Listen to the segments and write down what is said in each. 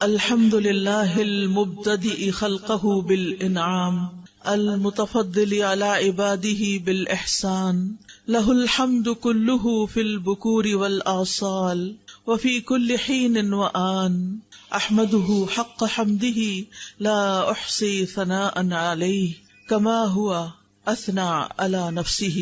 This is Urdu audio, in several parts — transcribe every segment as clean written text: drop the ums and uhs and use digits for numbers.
الحمد للہ المبتدئ خلقہ بالانعام المتفضل علی عبادہ بالاحسان لہ الحمد کلہ فی البکور والآصال وفی کل حین وآن احمدہ حق حمدہ لا احصی ثناء علیہ کما ہوا اثنى علی نفسہ۔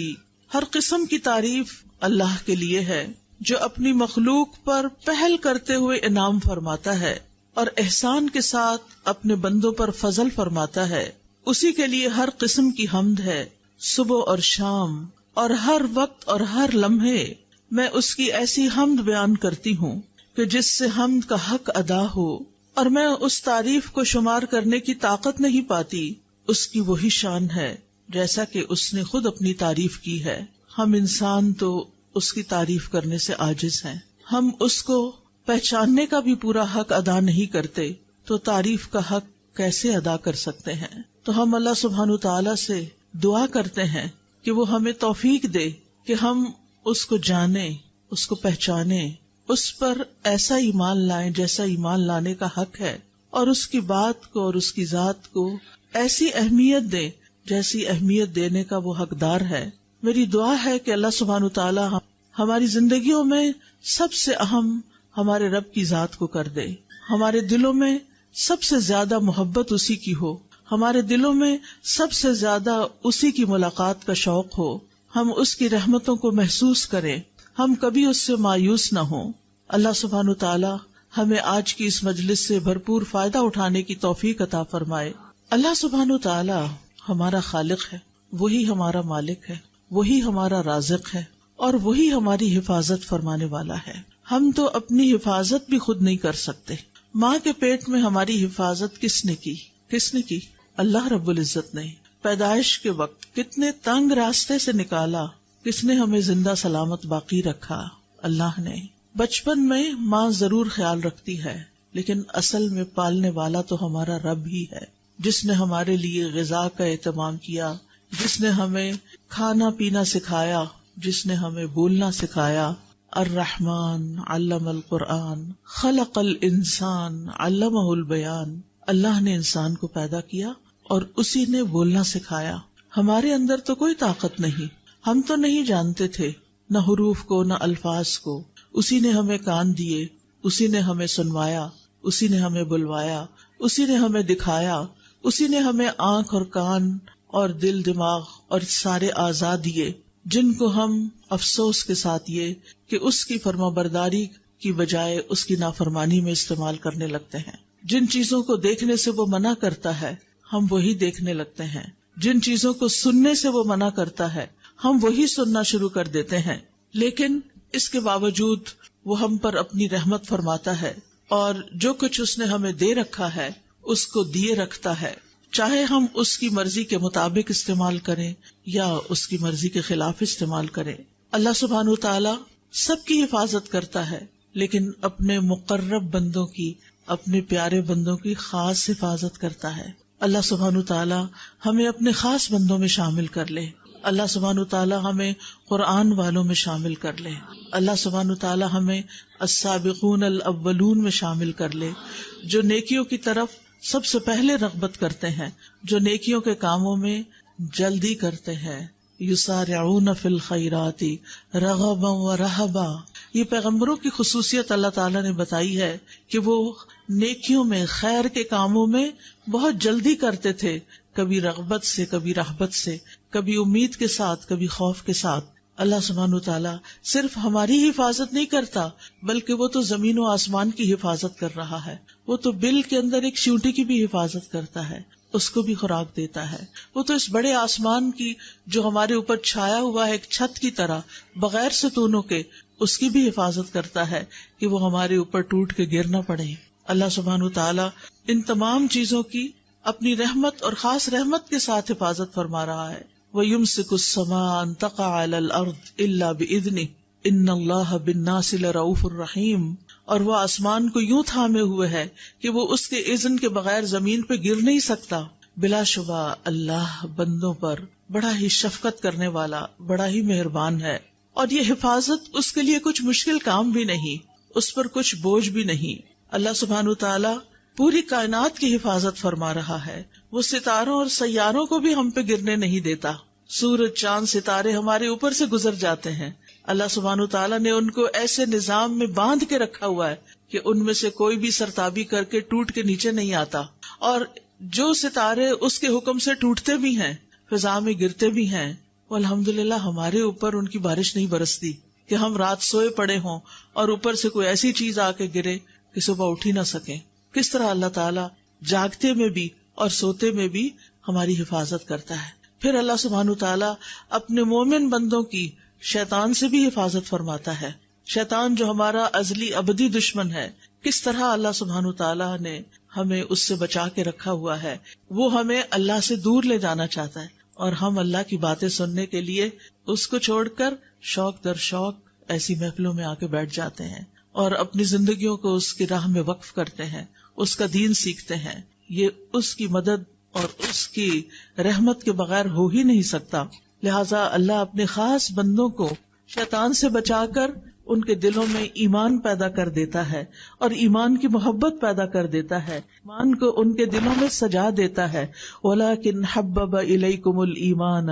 ہر قسم کی تعریف اللہ کے لیے ہے جو اپنی مخلوق پر پہل کرتے ہوئے انعام فرماتا ہے اور احسان کے ساتھ اپنے بندوں پر فضل فرماتا ہے۔ اسی کے لیے ہر قسم کی حمد ہے، صبح اور شام اور ہر وقت اور ہر لمحے میں اس کی ایسی حمد بیان کرتی ہوں کہ جس سے حمد کا حق ادا ہو، اور میں اس تعریف کو شمار کرنے کی طاقت نہیں پاتی۔ اس کی وہی شان ہے جیسا کہ اس نے خود اپنی تعریف کی ہے۔ ہم انسان تو اس کی تعریف کرنے سے عاجز ہیں، ہم اس کو پہچاننے کا بھی پورا حق ادا نہیں کرتے، تو تعریف کا حق کیسے ادا کر سکتے ہیں؟ تو ہم اللہ سبحانہ تعالیٰ سے دعا کرتے ہیں کہ وہ ہمیں توفیق دے کہ ہم اس کو جانیں، اس کو پہچانیں، اس پر ایسا ایمان لائیں جیسا ایمان لانے کا حق ہے، اور اس کی بات کو اور اس کی ذات کو ایسی اہمیت دیں جیسی اہمیت دینے کا وہ حقدار ہے۔ میری دعا ہے کہ اللہ سبحانہ تعالیٰ ہماری زندگیوں میں سب سے اہم ہمارے رب کی ذات کو کر دے، ہمارے دلوں میں سب سے زیادہ محبت اسی کی ہو، ہمارے دلوں میں سب سے زیادہ اسی کی ملاقات کا شوق ہو، ہم اس کی رحمتوں کو محسوس کریں، ہم کبھی اس سے مایوس نہ ہوں۔ اللہ سبحانہ تعالیٰ ہمیں آج کی اس مجلس سے بھرپور فائدہ اٹھانے کی توفیق عطا فرمائے۔ اللہ سبحانہ تعالیٰ ہمارا خالق ہے، وہی ہمارا مالک ہے، وہی ہمارا رازق ہے، اور وہی ہماری حفاظت فرمانے والا ہے۔ ہم تو اپنی حفاظت بھی خود نہیں کر سکتے۔ ماں کے پیٹ میں ہماری حفاظت کس نے کی؟ اللہ رب العزت نے۔ پیدائش کے وقت کتنے تنگ راستے سے نکالا، کس نے ہمیں زندہ سلامت باقی رکھا؟ اللہ نے۔ بچپن میں ماں ضرور خیال رکھتی ہے، لیکن اصل میں پالنے والا تو ہمارا رب ہی ہے، جس نے ہمارے لیے غذا کا اہتمام کیا، جس نے ہمیں کھانا پینا سکھایا، جس نے ہمیں بولنا سکھایا۔ الرحمن علم القرآن خلق الانسان علمہ البیان۔ اللہ نے انسان کو پیدا کیا اور اسی نے بولنا سکھایا۔ ہمارے اندر تو کوئی طاقت نہیں، ہم تو نہیں جانتے تھے نہ حروف کو نہ الفاظ کو، اسی نے ہمیں کان دیے، اسی نے ہمیں سنوایا، اسی نے ہمیں بلوایا، اسی نے ہمیں دکھایا، اسی نے ہمیں آنکھ اور کان اور دل دماغ اور سارے اعضاء دیے، جن کو ہم افسوس کے ساتھ یہ کہ اس کی فرما برداری کی بجائے اس کی نافرمانی میں استعمال کرنے لگتے ہیں۔ جن چیزوں کو دیکھنے سے وہ منع کرتا ہے ہم وہی دیکھنے لگتے ہیں، جن چیزوں کو سننے سے وہ منع کرتا ہے ہم وہی سننا شروع کر دیتے ہیں۔ لیکن اس کے باوجود وہ ہم پر اپنی رحمت فرماتا ہے، اور جو کچھ اس نے ہمیں دے رکھا ہے اس کو دیے رکھتا ہے، چاہے ہم اس کی مرضی کے مطابق استعمال کریں یا اس کی مرضی کے خلاف استعمال کریں۔ اللہ سبحانہ تعالیٰ سب کی حفاظت کرتا ہے، لیکن اپنے مقرب بندوں کی، اپنے پیارے بندوں کی خاص حفاظت کرتا ہے۔ اللہ سبحانہ تعالیٰ ہمیں اپنے خاص بندوں میں شامل کر لے۔ اللہ سبحانہ تعالیٰ ہمیں قرآن والوں میں شامل کر لے۔ اللہ سبحانہ تعالیٰ ہمیں السابقون الاولون میں شامل کر لے، جو نیکیوں کی طرف سب سے پہلے رغبت کرتے ہیں، جو نیکیوں کے کاموں میں جلدی کرتے ہیں۔ یسارعون فی الخیرات رغبا ورہبا۔ یہ پیغمبروں کی خصوصیت اللہ تعالیٰ نے بتائی ہے کہ وہ نیکیوں میں، خیر کے کاموں میں بہت جلدی کرتے تھے، کبھی رغبت سے، کبھی رہبت سے، کبھی امید کے ساتھ، کبھی خوف کے ساتھ۔ اللہ سبحانہ تعالیٰ صرف ہماری حفاظت نہیں کرتا، بلکہ وہ تو زمین و آسمان کی حفاظت کر رہا ہے۔ وہ تو بل کے اندر ایک چیونٹی کی بھی حفاظت کرتا ہے، اس کو بھی خوراک دیتا ہے۔ وہ تو اس بڑے آسمان کی جو ہمارے اوپر چھایا ہوا ہے ایک چھت کی طرح بغیر ستونوں کے، اس کی بھی حفاظت کرتا ہے کہ وہ ہمارے اوپر ٹوٹ کے گر نہ پڑے۔ اللہ سبحانہ تعالیٰ ان تمام چیزوں کی اپنی رحمت اور خاص رحمت کے ساتھ حفاظت فرما رہا ہے۔ وَيُمْسِكُ السَّمَاءَ أَن تَقَعَ عَلَى الْأَرْضِ إِلَّا بِإِذْنِهِ إِنَّ اللَّهَ بِالنَّاسِ لَرَءُوفٌ رَحِيمٌ۔ اور وہ آسمان کو یوں تھامے ہوئے ہے کہ وہ اس کے اذن کے بغیر زمین پہ گر نہیں سکتا۔ بلا شبہ اللہ بندوں پر بڑا ہی شفقت کرنے والا، بڑا ہی مہربان ہے، اور یہ حفاظت اس کے لیے کچھ مشکل کام بھی نہیں، اس پر کچھ بوجھ بھی نہیں۔ اللہ سبحانہ تعالی پوری کائنات کی حفاظت فرما رہا ہے. وہ ستاروں اور سیاروں کو بھی ہم پہ گرنے نہیں دیتا. سورج، چاند، ستارے ہمارے اوپر سے گزر جاتے ہیں. اللہ سبحانہ تعالیٰ نے ان کو ایسے نظام میں باندھ کے رکھا ہوا ہے کہ ان میں سے کوئی بھی سرتابی کر کے ٹوٹ کے نیچے نہیں آتا. اور جو ستارے اس کے حکم سے ٹوٹتے بھی ہیں، فضا میں گرتے بھی ہیں، وہ الحمدللہ ہمارے اوپر ان کی بارش نہیں برستی کہ ہم رات سوئے پڑے ہوں اور اوپر سے کوئی ایسی چیز آ کے گرے کہ صبح اٹھ ہی نہ سکیں. کس طرح اللہ تعالیٰ جاگتے میں بھی اور سوتے میں بھی ہماری حفاظت کرتا ہے. پھر اللہ سبحانہ تعالیٰ اپنے مومن بندوں کی شیطان سے بھی حفاظت فرماتا ہے. شیطان جو ہمارا ازلی ابدی دشمن ہے، کس طرح اللہ سبحانہ تعالیٰ نے ہمیں اس سے بچا کے رکھا ہوا ہے. وہ ہمیں اللہ سے دور لے جانا چاہتا ہے اور ہم اللہ کی باتیں سننے کے لیے اس کو چھوڑ کر شوق در شوق ایسی محفلوں میں آ کے بیٹھ جاتے ہیں اور اپنی زندگیوں کو اس کی راہ میں وقف کرتے ہیں، اس کا دین سیکھتے ہیں. یہ اس کی مدد اور اس کی رحمت کے بغیر ہو ہی نہیں سکتا. لہٰذا اللہ اپنے خاص بندوں کو شیطان سے بچا کر ان کے دلوں میں ایمان پیدا کر دیتا ہے اور ایمان کی محبت پیدا کر دیتا ہے، ایمان کو ان کے دلوں میں سجا دیتا ہے. وَلَٰكِنْ حَبَّبَ إِلَيْكُمُ الْإِيمَانَ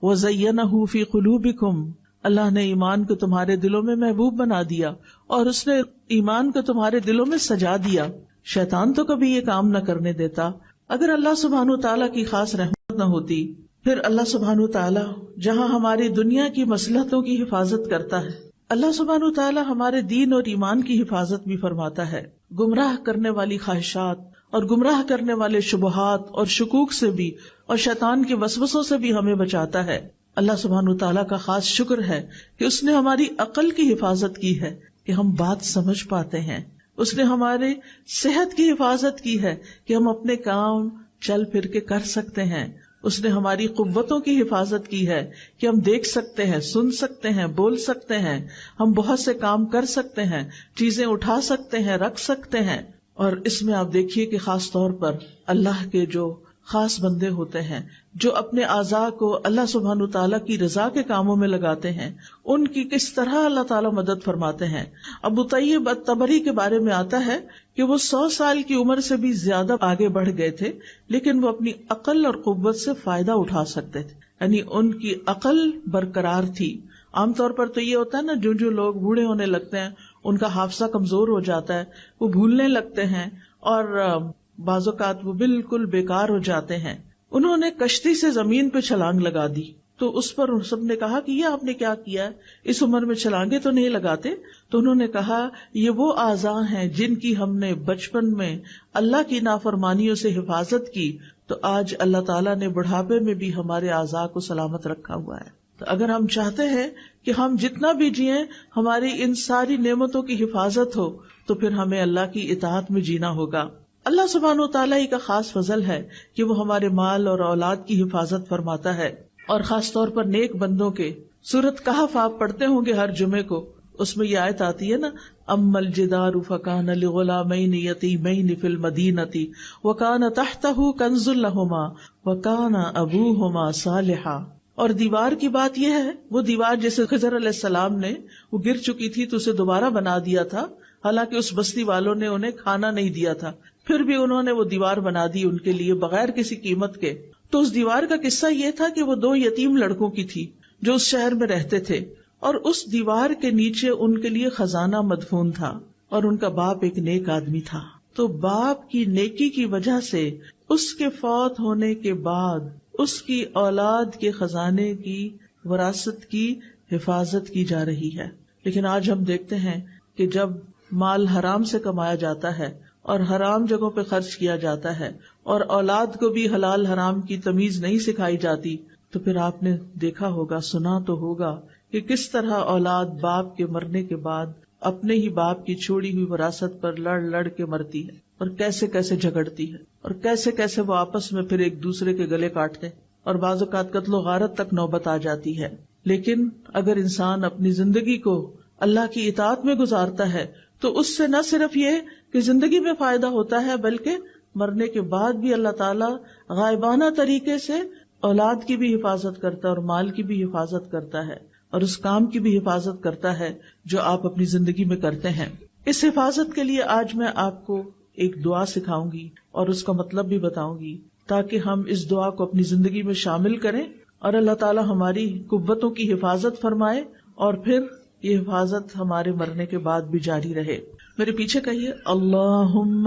وَزَيَّنَهُ فِي قُلُوبِكُمْ. اللہ نے ایمان کو تمہارے دلوں میں محبوب بنا دیا اور اس نے ایمان کو تمہارے دلوں میں سجا دیا. شیطان تو کبھی یہ کام نہ کرنے دیتا. اگر اللہ سبحانہ تعالیٰ کی خاص رحمت نہ ہوتی، پھر اللہ سبحانہ تعالیٰ جہاں ہماری دنیا کی مصلحتوں کی حفاظت کرتا ہے، اللہ سبحانہ تعالیٰ ہمارے دین اور ایمان کی حفاظت بھی فرماتا ہے. گمراہ کرنے والی خواہشات اور گمراہ کرنے والے شبہات اور شکوک سے بھی اور شیطان کے وسوسوں سے بھی ہمیں بچاتا ہے. اللہ سبحانہ تعالیٰ کا خاص شکر ہے کہ اس نے ہماری عقل کی حفاظت کی ہے کہ ہم بات سمجھ پاتے ہیں. اس نے ہمارے صحت کی حفاظت کی ہے کہ ہم اپنے کام چل پھر کے کر سکتے ہیں. اس نے ہماری قوتوں کی حفاظت کی ہے کہ ہم دیکھ سکتے ہیں، سن سکتے ہیں، بول سکتے ہیں، ہم بہت سے کام کر سکتے ہیں، چیزیں اٹھا سکتے ہیں، رکھ سکتے ہیں. اور اس میں آپ دیکھیے کہ خاص طور پر اللہ کے جو خاص بندے ہوتے ہیں جو اپنے اعضاء کو اللہ سبحانہ تعالیٰ کی رضا کے کاموں میں لگاتے ہیں، ان کی کس طرح اللہ تعالیٰ مدد فرماتے ہیں. ابو طیب الطبری کے بارے میں آتا ہے کہ وہ 100 سال کی عمر سے بھی زیادہ آگے بڑھ گئے تھے، لیکن وہ اپنی عقل اور قوت سے فائدہ اٹھا سکتے تھے، یعنی ان کی عقل برقرار تھی. عام طور پر تو یہ ہوتا ہے نا، جو لوگ بوڑھے ہونے لگتے ہیں ان کا حافظہ کمزور ہو جاتا ہے، وہ بھولنے لگتے ہیں اور بعض اوقات وہ بالکل بیکار ہو جاتے ہیں. انہوں نے کشتی سے زمین پہ چھلانگ لگا دی تو اس پر سب نے کہا کہ یہ آپ نے کیا کیا ہے، اس عمر میں چھلانگیں تو نہیں لگاتے. تو انہوں نے کہا یہ وہ اعضاء ہیں جن کی ہم نے بچپن میں اللہ کی نافرمانیوں سے حفاظت کی، تو آج اللہ تعالیٰ نے بڑھاپے میں بھی ہمارے اعضاء کو سلامت رکھا ہوا ہے. تو اگر ہم چاہتے ہیں کہ ہم جتنا بھی جئیں ہماری ان ساری نعمتوں کی حفاظت ہو، تو پھر ہمیں اللہ کی اطاعت میں جینا ہوگا. اللہ سبحانہ وتعالیٰ ہی کا خاص فضل ہے کہ وہ ہمارے مال اور اولاد کی حفاظت فرماتا ہے، اور خاص طور پر نیک بندوں کے. سورۃ کہف آپ پڑھتے ہوں گے ہر جمعے کو، اس میں یہ آیت آتی ہے نا، اما الجدار فکان لغلامین یتیمین فی المدینۃ وکان تحتہ کنز لہما وکان ابوہما صالحا. اور دیوار کی بات یہ ہے، وہ دیوار جیسے خضر علیہ السلام نے وہ گر چکی تھی تو اسے دوبارہ بنا دیا تھا، حالانکہ اس بستی والوں نے انہیں کھانا نہیں دیا تھا، پھر بھی انہوں نے وہ دیوار بنا دی ان کے لیے بغیر کسی قیمت کے. تو اس دیوار کا قصہ یہ تھا کہ وہ 2 یتیم لڑکوں کی تھی جو اس شہر میں رہتے تھے، اور اس دیوار کے نیچے ان کے لیے خزانہ مدفون تھا، اور ان کا باپ ایک نیک آدمی تھا. تو باپ کی نیکی کی وجہ سے اس کے فوت ہونے کے بعد اس کی اولاد کے خزانے کی وراثت کی حفاظت کی جا رہی ہے. لیکن آج ہم دیکھتے ہیں کہ جب مال حرام سے کمایا جاتا ہے اور حرام جگہوں پہ خرچ کیا جاتا ہے اور اولاد کو بھی حلال حرام کی تمیز نہیں سکھائی جاتی، تو پھر آپ نے دیکھا ہوگا، سنا تو ہوگا کہ کس طرح اولاد باپ کے مرنے کے بعد اپنے ہی باپ کی چھوڑی ہوئی وراثت پر لڑ لڑ کے مرتی ہے، اور کیسے کیسے جھگڑتی ہے، اور کیسے کیسے وہ آپس میں پھر ایک دوسرے کے گلے کاٹتے، اور بعض اوقات قتل و غارت تک نوبت آ جاتی ہے. لیکن اگر انسان اپنی زندگی کو اللہ کی اطاعت میں گزارتا ہے تو اس سے نہ صرف یہ کہ زندگی میں فائدہ ہوتا ہے، بلکہ مرنے کے بعد بھی اللہ تعالیٰ غائبانہ طریقے سے اولاد کی بھی حفاظت کرتا ہے اور مال کی بھی حفاظت کرتا ہے اور اس کام کی بھی حفاظت کرتا ہے جو آپ اپنی زندگی میں کرتے ہیں. اس حفاظت کے لیے آج میں آپ کو ایک دعا سکھاؤں گی اور اس کا مطلب بھی بتاؤں گی، تاکہ ہم اس دعا کو اپنی زندگی میں شامل کریں اور اللہ تعالی ہماری قوتوں کی حفاظت فرمائے، اور پھر یہ حفاظت ہمارے مرنے کے بعد بھی جاری رہے۔ میرے پیچھے کہیے، اللہم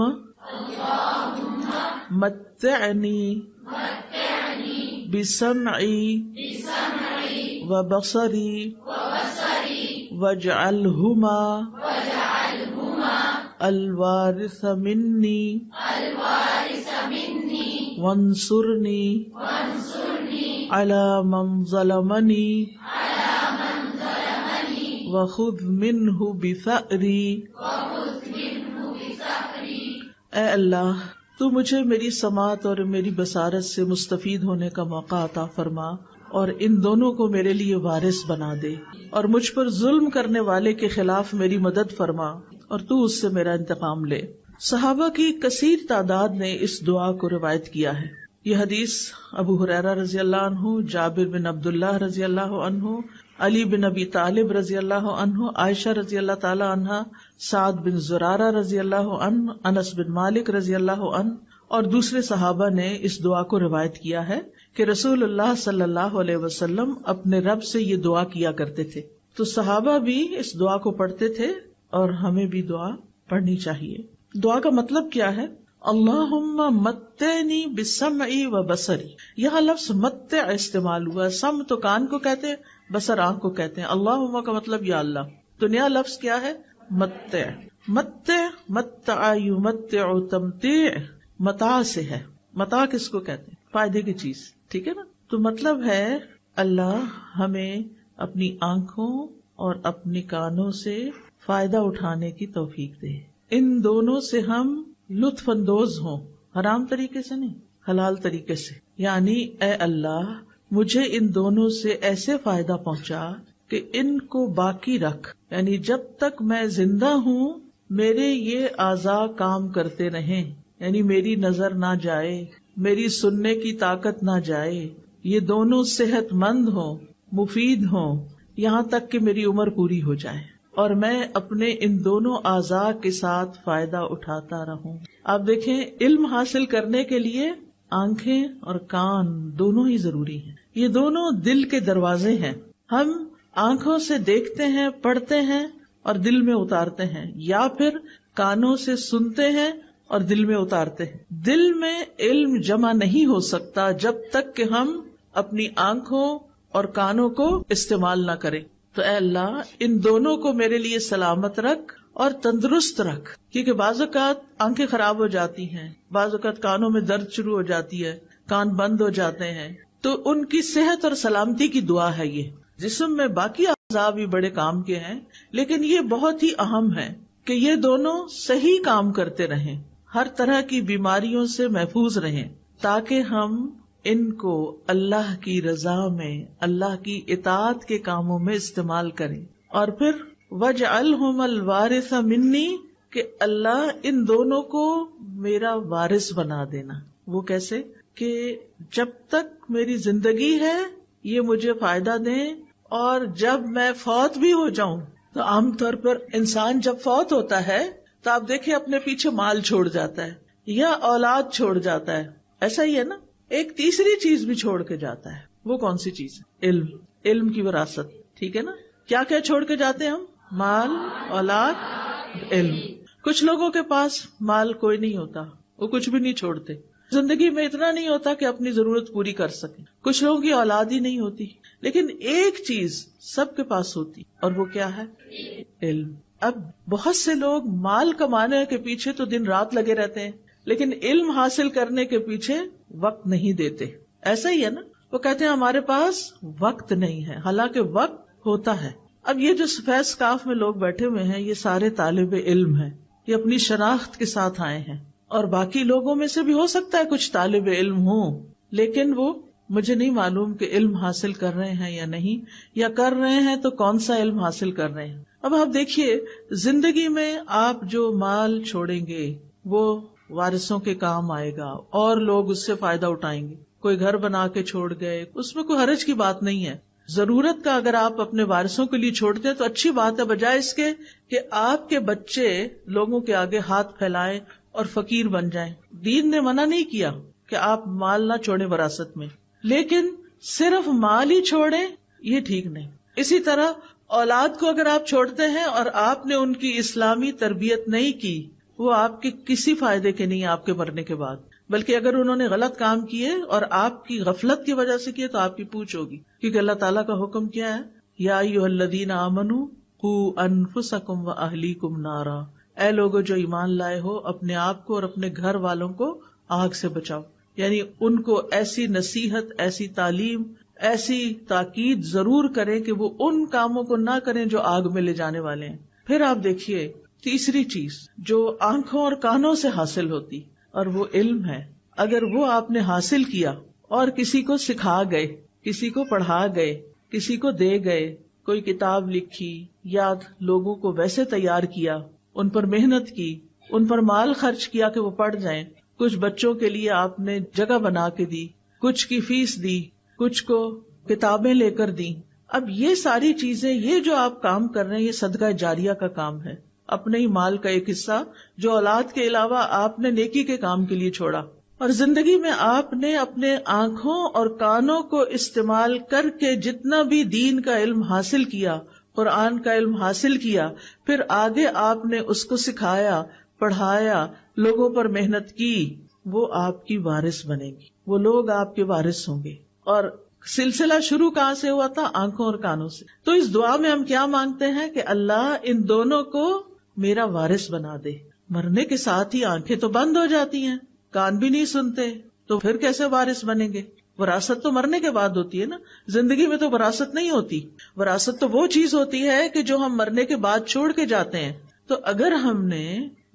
متعنی بسمعی وبصری واجعلہما الوارث منی وانصرنی علی من ظلمنی وخذ منہ بثأری۔ اے اللہ، تو مجھے میری سماعت اور میری بصارت سے مستفید ہونے کا موقع عطا فرما، اور ان دونوں کو میرے لیے وارث بنا دے، اور مجھ پر ظلم کرنے والے کے خلاف میری مدد فرما، اور تو اس سے میرا انتقام لے۔ صحابہ کی کثیر تعداد نے اس دعا کو روایت کیا ہے۔ یہ حدیث ابو ہریرہ رضی اللہ عنہ، جابر بن عبداللہ رضی اللہ عنہ، علی بن ابی طالب رضی اللہ عنہ، عائشہ رضی اللہ تعالی عنہ، سعد بن زرارہ رضی اللہ عنہ، انس بن مالک رضی اللہ عنہ اور دوسرے صحابہ نے اس دعا کو روایت کیا ہے کہ رسول اللہ صلی اللہ علیہ وسلم اپنے رب سے یہ دعا کیا کرتے تھے۔ تو صحابہ بھی اس دعا کو پڑھتے تھے اور ہمیں بھی دعا پڑھنی چاہیے۔ دعا کا مطلب کیا ہے؟ اللہم متعنی بسمعی و بصری۔ یہاں لفظ متع استعمال ہوا۔ سم تو کان کو کہتے ہیں، بصر آنکھ کو کہتے ہیں۔ اللہم کا مطلب یا اللہ۔ تو نیا لفظ کیا ہے؟ متع۔ متع، متع یمتع، تمتیع متاع سے ہے۔ متاع کس کو کہتے ہیں؟ فائدے کی چیز، ٹھیک ہے نا؟ تو مطلب ہے اللہ ہمیں اپنی آنکھوں اور اپنے کانوں سے فائدہ اٹھانے کی توفیق دے، ان دونوں سے ہم لطف اندوز ہوں، حرام طریقے سے نہیں، حلال طریقے سے۔ یعنی اے اللہ، مجھے ان دونوں سے ایسے فائدہ پہنچا کہ ان کو باقی رکھ، یعنی جب تک میں زندہ ہوں میرے یہ اعضاء کام کرتے رہیں، یعنی میری نظر نہ جائے، میری سننے کی طاقت نہ جائے، یہ دونوں صحت مند ہوں، مفید ہوں، یہاں تک کہ میری عمر پوری ہو جائے اور میں اپنے ان دونوں اعضاء کے ساتھ فائدہ اٹھاتا رہوں۔ آپ دیکھیں، علم حاصل کرنے کے لیے آنکھیں اور کان دونوں ہی ضروری ہیں۔ یہ دونوں دل کے دروازے ہیں۔ ہم آنکھوں سے دیکھتے ہیں، پڑھتے ہیں اور دل میں اتارتے ہیں، یا پھر کانوں سے سنتے ہیں اور دل میں اتارتے ہیں۔ دل میں علم جمع نہیں ہو سکتا جب تک کہ ہم اپنی آنکھوں اور کانوں کو استعمال نہ کریں۔ تو اے اللہ، ان دونوں کو میرے لیے سلامت رکھ اور تندرست رکھ، کیونکہ بعض اوقات آنکھیں خراب ہو جاتی ہیں، بعض اوقات کانوں میں درد شروع ہو جاتی ہے، کان بند ہو جاتے ہیں، تو ان کی صحت اور سلامتی کی دعا ہے یہ۔ جسم میں باقی اعضاء بھی بڑے کام کے ہیں، لیکن یہ بہت ہی اہم ہے کہ یہ دونوں صحیح کام کرتے رہیں، ہر طرح کی بیماریوں سے محفوظ رہیں، تاکہ ہم ان کو اللہ کی رضا میں، اللہ کی اطاعت کے کاموں میں استعمال کریں۔ اور پھر وَاجْعَلْهُمَ الْوَارِثَ مِنِّي، کہ اللہ ان دونوں کو میرا وارث بنا دینا۔ وہ کیسے؟ کہ جب تک میری زندگی ہے یہ مجھے فائدہ دیں، اور جب میں فوت بھی ہو جاؤں، تو عام طور پر انسان جب فوت ہوتا ہے تو آپ دیکھیں اپنے پیچھے مال چھوڑ جاتا ہے یا اولاد چھوڑ جاتا ہے، ایسا ہی ہے نا؟ ایک تیسری چیز بھی چھوڑ کے جاتا ہے۔ وہ کون سی چیز ہے؟ علم، علم کی وراثت، ٹھیک ہے نا؟ کیا کیا چھوڑ کے جاتے ہیں ہم؟ مال، اولاد، علم۔ کچھ لوگوں کے پاس مال کوئی نہیں ہوتا، وہ کچھ بھی نہیں چھوڑتے، زندگی میں اتنا نہیں ہوتا کہ اپنی ضرورت پوری کر سکیں۔ کچھ لوگوں کی اولاد ہی نہیں ہوتی، لیکن ایک چیز سب کے پاس ہوتی، اور وہ کیا ہے؟ علم۔ اب بہت سے لوگ مال کمانے کے پیچھے تو دن رات لگے رہتے ہیں، لیکن علم حاصل کرنے کے پیچھے وقت نہیں دیتے۔ ایسا ہی ہے نا؟ وہ کہتے ہیں ہمارے پاس وقت نہیں ہے، حالانکہ وقت ہوتا ہے۔ اب یہ جو سفید اسکارف میں لوگ بیٹھے ہوئے ہیں، یہ سارے طالب علم ہیں، یہ اپنی شناخت کے ساتھ آئے ہیں، اور باقی لوگوں میں سے بھی ہو سکتا ہے کچھ طالب علم ہوں، لیکن وہ مجھے نہیں معلوم کہ علم حاصل کر رہے ہیں یا نہیں، یا کر رہے ہیں تو کون سا علم حاصل کر رہے ہیں۔ اب آپ دیکھیے، زندگی میں آپ جو مال چھوڑیں گے وہ وارثوں کے کام آئے گا، اور لوگ اس سے فائدہ اٹھائیں گے۔ کوئی گھر بنا کے چھوڑ گئے، اس میں کوئی حرج کی بات نہیں ہے، ضرورت کا اگر آپ اپنے وارثوں کے لیے چھوڑتے ہیں تو اچھی بات ہے، بجائے اس کے کہ آپ کے بچے لوگوں کے آگے ہاتھ پھیلائیں اور فقیر بن جائیں۔ دین نے منع نہیں کیا کہ آپ مال نہ چھوڑیں وراثت میں، لیکن صرف مال ہی چھوڑیں یہ ٹھیک نہیں۔ اسی طرح اولاد کو اگر آپ چھوڑتے ہیں اور آپ نے ان کی اسلامی تربیت نہیں کی، وہ آپ کے کسی فائدے کے نہیں آپ کے مرنے کے بعد، بلکہ اگر انہوں نے غلط کام کیے اور آپ کی غفلت کی وجہ سے کیے تو آپ کی پوچھ ہوگی، کیونکہ اللہ تعالیٰ کا حکم کیا ہے، یا ایھا الذین آمنوا قوا انفسکم واہلیکم نارا، اے لوگو جو ایمان لائے ہو اپنے آپ کو اور اپنے گھر والوں کو آگ سے بچاؤ۔ یعنی ان کو ایسی نصیحت، ایسی تعلیم، ایسی تاکید ضرور کریں کہ وہ ان کاموں کو نہ کریں جو آگ میں لے جانے والے ہیں۔ پھر آپ دیکھیے تیسری چیز جو آنکھوں اور کانوں سے حاصل ہوتی، اور وہ علم ہے۔ اگر وہ آپ نے حاصل کیا اور کسی کو سکھا گئے، کسی کو پڑھا گئے، کسی کو دے گئے، کوئی کتاب لکھی یا لوگوں کو ویسے تیار کیا، ان پر محنت کی، ان پر مال خرچ کیا کہ وہ پڑھ جائیں، کچھ بچوں کے لیے آپ نے جگہ بنا کے دی، کچھ کی فیس دی، کچھ کو کتابیں لے کر دی، اب یہ ساری چیزیں، یہ جو آپ کام کر رہے ہیں، یہ صدقہ جاریہ کا کام ہے، اپنے ہی مال کا ایک حصہ جو اولاد کے علاوہ آپ نے نیکی کے کام کے لیے چھوڑا۔ اور زندگی میں آپ نے اپنے آنکھوں اور کانوں کو استعمال کر کے جتنا بھی دین کا علم حاصل کیا، قرآن کا علم حاصل کیا، پھر آگے آپ نے اس کو سکھایا، پڑھایا، لوگوں پر محنت کی، وہ آپ کی وارث بنے گی، وہ لوگ آپ کے وارث ہوں گے۔ اور سلسلہ شروع کہاں سے ہوا تھا؟ آنکھوں اور کانوں سے۔ تو اس دعا میں ہم کیا مانگتے ہیں کہ اللہ ان دونوں کو میرا وارث بنا دے۔ مرنے کے ساتھ ہی آنکھیں تو بند ہو جاتی ہیں، کان بھی نہیں سنتے، تو پھر کیسے وارث بنیں گے؟ وراثت تو مرنے کے بعد ہوتی ہے نا، زندگی میں تو وراثت نہیں ہوتی۔ وراثت تو وہ چیز ہوتی ہے کہ جو ہم مرنے کے بعد چھوڑ کے جاتے ہیں۔ تو اگر ہم نے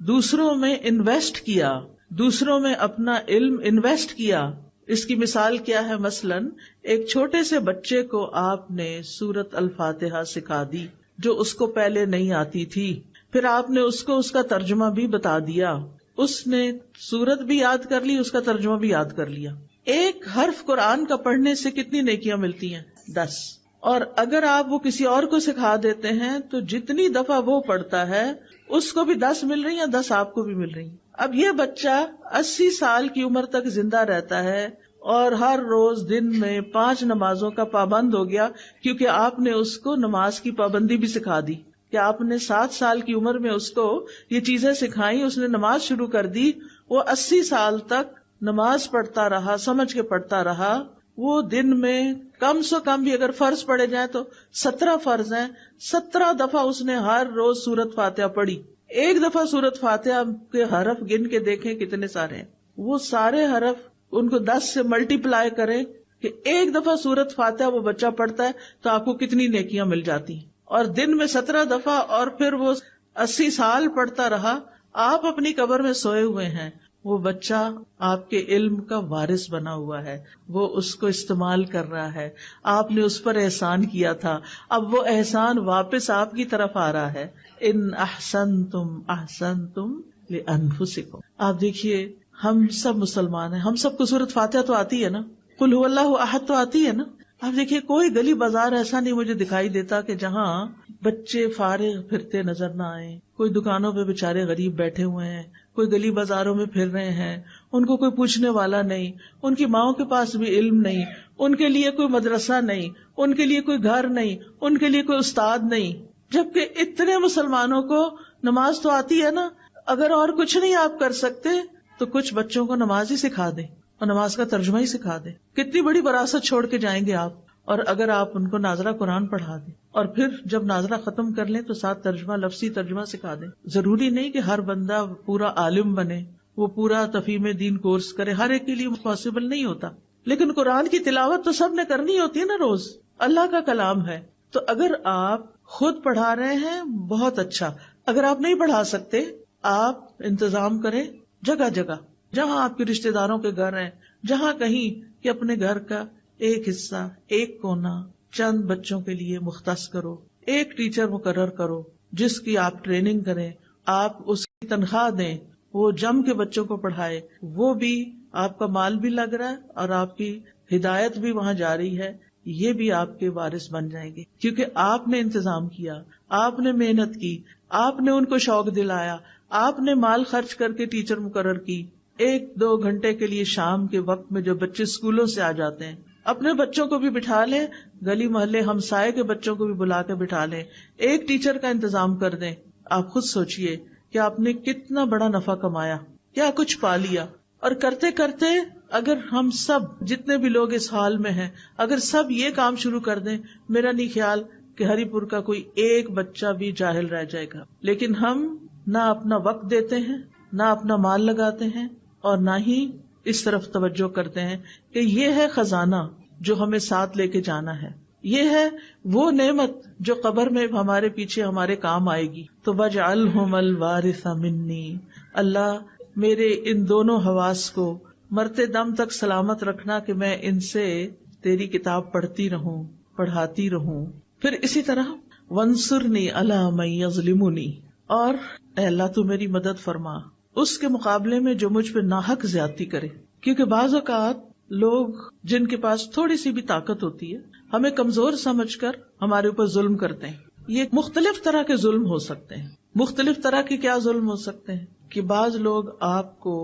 دوسروں میں انویسٹ کیا، دوسروں میں اپنا علم انویسٹ کیا، اس کی مثال کیا ہے؟ مثلاً ایک چھوٹے سے بچے کو آپ نے سورت الفاتحہ سکھا دی جو اس کو پہلے نہیں آتی تھی، پھر آپ نے اس کو اس کا ترجمہ بھی بتا دیا، اس نے سورت بھی یاد کر لی، اس کا ترجمہ بھی یاد کر لیا۔ ایک حرف قرآن کا پڑھنے سے کتنی نیکیاں ملتی ہیں؟ 10۔ اور اگر آپ وہ کسی اور کو سکھا دیتے ہیں تو جتنی دفعہ وہ پڑھتا ہے اس کو بھی 10 مل رہی ہیں، 10 آپ کو بھی مل رہی ہیں۔ اب یہ بچہ 80 سال کی عمر تک زندہ رہتا ہے اور ہر روز دن میں 5 نمازوں کا پابند ہو گیا، کیونکہ آپ نے اس کو نماز کی پابندی بھی سکھا دی، کہ آپ نے 7 سال کی عمر میں اس کو یہ چیزیں سکھائیں، اس نے نماز شروع کر دی، وہ 80 سال تک نماز پڑھتا رہا، سمجھ کے پڑھتا رہا۔ وہ دن میں کم سے کم بھی اگر فرض پڑھے جائیں تو 17 فرض ہیں، 17 دفعہ اس نے ہر روز سورت فاتحہ پڑھی۔ ایک دفعہ سورت فاتحہ کے حرف گن کے دیکھیں کتنے سارے ہیں، وہ سارے حرف ان کو 10 سے ملٹی پلائی کریں کہ ایک دفعہ سورت فاتحہ وہ بچہ پڑھتا ہے تو آپ کو کتنی نیکیاں مل جاتی ہیں۔ اور دن میں 17 دفعہ، اور پھر وہ 80 سال پڑھتا رہا۔ آپ اپنی قبر میں سوئے ہوئے ہیں، وہ بچہ آپ کے علم کا وارث بنا ہوا ہے، وہ اس کو استعمال کر رہا ہے، آپ نے اس پر احسان کیا تھا، اب وہ احسان واپس آپ کی طرف آ رہا ہے۔ ان احسنتم احسنتم لانفسکم۔ آپ دیکھیے ہم سب مسلمان ہیں، ہم سب کو سورۃ فاتحہ تو آتی ہے نا، قل هو اللہ احد تو آتی ہے نا۔ آپ دیکھیے کوئی گلی بازار ایسا نہیں مجھے دکھائی دیتا کہ جہاں بچے فارغ پھرتے نظر نہ آئیں، کوئی دکانوں پہ بےچارے غریب بیٹھے ہوئے ہیں، کوئی گلی بازاروں میں پھر رہے ہیں، ان کو کوئی پوچھنے والا نہیں، ان کی ماؤں کے پاس بھی علم نہیں، ان کے لیے کوئی مدرسہ نہیں، ان کے لیے کوئی گھر نہیں، ان کے لیے کوئی استاد نہیں، جبکہ اتنے مسلمانوں کو نماز تو آتی ہے نا۔ اگر اور کچھ نہیں آپ کر سکتے تو کچھ بچوں کو نماز ہی سکھا دیں اور نماز کا ترجمہ ہی سکھا دیں، کتنی بڑی وراثت چھوڑ کے جائیں گے آپ۔ اور اگر آپ ان کو ناظرہ قرآن پڑھا دیں اور پھر جب ناظرہ ختم کر لیں تو ساتھ ترجمہ، لفظی ترجمہ سکھا دیں۔ ضروری نہیں کہ ہر بندہ پورا عالم بنے، وہ پورا تفہیم دین کورس کرے، ہر ایک کے لیے پاسبل نہیں ہوتا، لیکن قرآن کی تلاوت تو سب نے کرنی ہوتی ہے نا، روز اللہ کا کلام ہے۔ تو اگر آپ خود پڑھا رہے ہیں بہت اچھا، اگر آپ نہیں پڑھا سکتے آپ انتظام کریں جگہ جگہ، جہاں آپ کے رشتہ داروں کے گھر ہیں، جہاں کہیں کہ اپنے گھر کا ایک حصہ، ایک کونا چند بچوں کے لیے مختص کرو، ایک ٹیچر مقرر کرو جس کی آپ ٹریننگ کریں، آپ اس کی تنخواہ دیں، وہ جم کے بچوں کو پڑھائے، وہ بھی آپ کا مال بھی لگ رہا ہے اور آپ کی ہدایت بھی وہاں جا رہی ہے۔ یہ بھی آپ کے وارث بن جائیں گے، کیونکہ آپ نے انتظام کیا، آپ نے محنت کی، آپ نے ان کو شوق دلایا، آپ نے مال خرچ کر کے ٹیچر مقرر کی. 1-2 گھنٹے کے لیے شام کے وقت میں جو بچے اسکولوں سے آ جاتے ہیں، اپنے بچوں کو بھی بٹھا لیں، گلی محلے ہمسائے کے بچوں کو بھی بلا کے بٹھا لیں، ایک ٹیچر کا انتظام کر دیں. آپ خود سوچئے کہ آپ نے کتنا بڑا نفع کمایا، کیا کچھ پا لیا. اور کرتے کرتے اگر ہم سب جتنے بھی لوگ اس حال میں ہیں، اگر سب یہ کام شروع کر دیں، میرا نہیں خیال کہ ہری پور کا کوئی ایک بچہ بھی جاہل رہ جائے گا. لیکن ہم نہ اپنا وقت دیتے ہیں، نہ اپنا مال لگاتے ہیں، اور نہ ہی اس طرف توجہ کرتے ہیں کہ یہ ہے خزانہ جو ہمیں ساتھ لے کے جانا ہے، یہ ہے وہ نعمت جو قبر میں ہمارے پیچھے ہمارے کام آئے گی. تو وَاجْعَلْهُمَ الْوَارِثَ مِنِّي، اللہ میرے ان دونوں حواس کو مرتے دم تک سلامت رکھنا کہ میں ان سے تیری کتاب پڑھتی رہوں، پڑھاتی رہوں. پھر اسی طرح وَانصُرْنِي عَلَىٰ مَن يَظْلِمُنِي، اور اے اللہ تو میری مدد فرما اس کے مقابلے میں جو مجھ پہ ناحق زیادتی کرے. کیونکہ بعض اوقات لوگ جن کے پاس تھوڑی سی بھی طاقت ہوتی ہے ہمیں کمزور سمجھ کر ہمارے اوپر ظلم کرتے ہیں. یہ مختلف طرح کے ظلم ہو سکتے ہیں. مختلف طرح کے کیا ظلم ہو سکتے ہیں کہ بعض لوگ آپ کو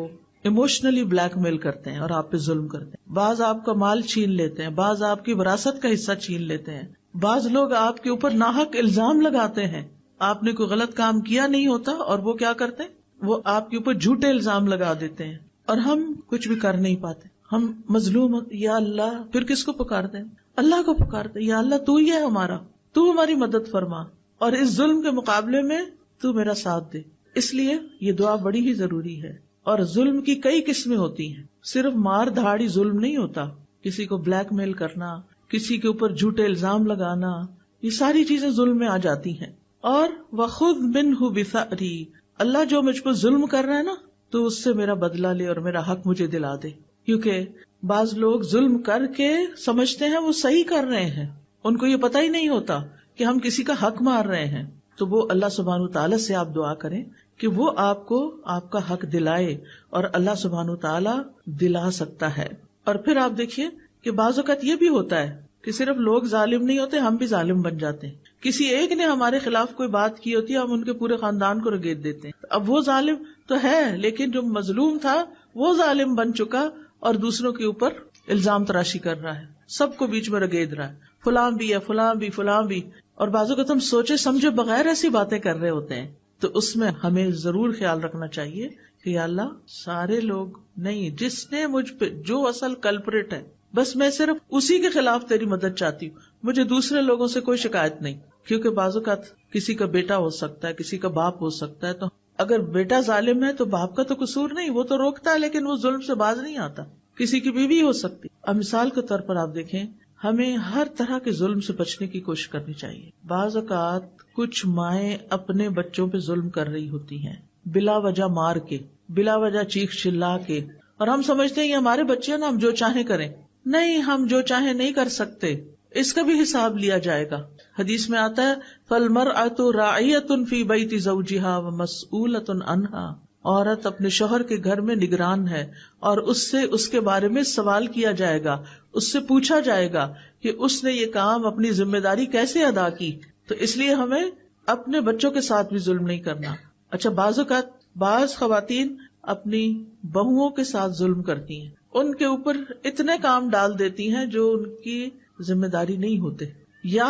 ایموشنلی بلیک میل کرتے ہیں اور آپ پہ ظلم کرتے ہیں، بعض آپ کا مال چھین لیتے ہیں، بعض آپ کی وراثت کا حصہ چھین لیتے ہیں، بعض لوگ آپ کے اوپر ناحق الزام لگاتے ہیں. آپ نے کوئی غلط کام کیا نہیں ہوتا اور وہ کیا کرتے ہیں، وہ آپ کے اوپر جھوٹے الزام لگا دیتے ہیں اور ہم کچھ بھی کر نہیں پاتے. ہم مظلوم، یا اللہ، پھر کس کو پکارتے ہیں؟ اللہ کو پکارتے ہیں، یا اللہ تو ہی ہے ہمارا، تو ہماری مدد فرما اور اس ظلم کے مقابلے میں تو میرا ساتھ دے. اس لیے یہ دعا بڑی ہی ضروری ہے. اور ظلم کی کئی قسمیں ہوتی ہیں، صرف مار دھاڑی ظلم نہیں ہوتا. کسی کو بلیک میل کرنا، کسی کے اوپر جھوٹے الزام لگانا، یہ ساری چیزیں ظلم میں آ جاتی ہیں. اور وَخُذْ مِنْهُ بِثَأْرِي، اللہ جو مجھ پر ظلم کر رہا ہے نا تو اس سے میرا بدلہ لے اور میرا حق مجھے دلا دے. کیونکہ بعض لوگ ظلم کر کے سمجھتے ہیں وہ صحیح کر رہے ہیں، ان کو یہ پتہ ہی نہیں ہوتا کہ ہم کسی کا حق مار رہے ہیں. تو وہ اللہ سبحانہ وتعالیٰ سے آپ دعا کریں کہ وہ آپ کو آپ کا حق دلائے، اور اللہ سبحانہ وتعالیٰ دلا سکتا ہے. اور پھر آپ دیکھیے کہ بعض اوقات یہ بھی ہوتا ہے کہ صرف لوگ ظالم نہیں ہوتے، ہم بھی ظالم بن جاتے ہیں. کسی ایک نے ہمارے خلاف کوئی بات کی ہوتی ہے، ہم ان کے پورے خاندان کو رگیت دیتے ہیں. اب وہ ظالم تو ہے، لیکن جو مظلوم تھا وہ ظالم بن چکا اور دوسروں کے اوپر الزام تراشی کر رہا ہے، سب کو بیچ میں رگید رہا ہے، فلاں بھی ہے، فلاں بھی، فلاں بھی. اور بعض اوقات ہم سوچے سمجھے بغیر ایسی باتیں کر رہے ہوتے ہیں. تو اس میں ہمیں ضرور خیال رکھنا چاہیے کہ یا اللہ سارے لوگ نہیں، جس نے مجھ پہ جو اصل کلپریٹ ہے بس میں صرف اسی کے خلاف تیری مدد چاہتی ہوں، مجھے دوسرے لوگوں سے کوئی شکایت نہیں. کیونکہ بعض اوقات کسی کا بیٹا ہو سکتا ہے، کسی کا باپ ہو سکتا ہے، تو اگر بیٹا ظالم ہے تو باپ کا تو قصور نہیں، وہ تو روکتا ہے لیکن وہ ظلم سے باز نہیں آتا. کسی کی بیوی ہو سکتی. اب مثال کے طور پر آپ دیکھیں، ہمیں ہر طرح کے ظلم سے بچنے کی کوشش کرنی چاہیے. بعض اوقات کچھ مائیں اپنے بچوں پہ ظلم کر رہی ہوتی ہیں، بلا وجہ مار کے، بلا وجہ چیخ چلا کے، اور ہم سمجھتے ہیں یہ ہمارے بچے ہیں نا، ہم جو چاہیں کریں. نہیں، ہم جو چاہیں نہیں کر سکتے، اس کا بھی حساب لیا جائے گا. حدیث میں آتا ہے فَالْمَرْأَةُ رَاعِيَةٌ فِي بَيْتِ زَوْجِهَا وَمَسْئُولَةٌ عَنْهَا، عورت اپنے شوہر کے گھر میں نگران ہے اور اس سے اس کے بارے میں سوال کیا جائے گا، اس سے پوچھا جائے گا کہ اس نے یہ کام اپنی ذمہ داری کیسے ادا کی. تو اس لیے ہمیں اپنے بچوں کے ساتھ بھی ظلم نہیں کرنا. اچھا، بعض اوقات بعض خواتین اپنی بہوؤں کے ساتھ ظلم کرتی ہیں، ان کے اوپر اتنے کام ڈال دیتی ہیں جو ان کی ذمہ داری نہیں ہوتے، یا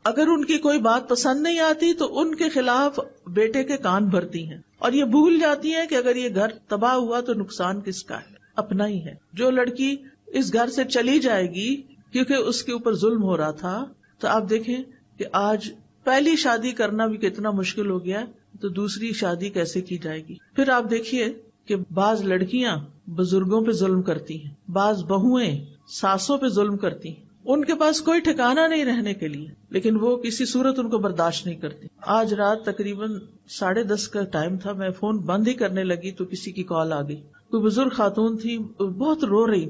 اگر ان کی کوئی بات پسند نہیں آتی تو ان کے خلاف بیٹے کے کان بھرتی ہیں، اور یہ بھول جاتی ہیں کہ اگر یہ گھر تباہ ہوا تو نقصان کس کا ہے؟ اپنا ہی ہے. جو لڑکی اس گھر سے چلی جائے گی کیونکہ اس کے اوپر ظلم ہو رہا تھا، تو آپ دیکھیں کہ آج پہلی شادی کرنا بھی کتنا مشکل ہو گیا، تو دوسری شادی کیسے کی جائے گی؟ پھر آپ دیکھیے کہ بعض لڑکیاں بزرگوں پہ ظلم کرتی ہیں، بعض بہویں ساسوں پہ ظلم کرتی ہیں، ان کے پاس کوئی ٹھکانہ نہیں رہنے کے لیے، لیکن وہ کسی صورت ان کو برداشت نہیں کرتی. آج رات تقریباً 10:30 کا ٹائم تھا، میں فون بند ہی کرنے لگی تو کسی کی کال آ گئی. کوئی بزرگ خاتون تھی، بہت رو رہی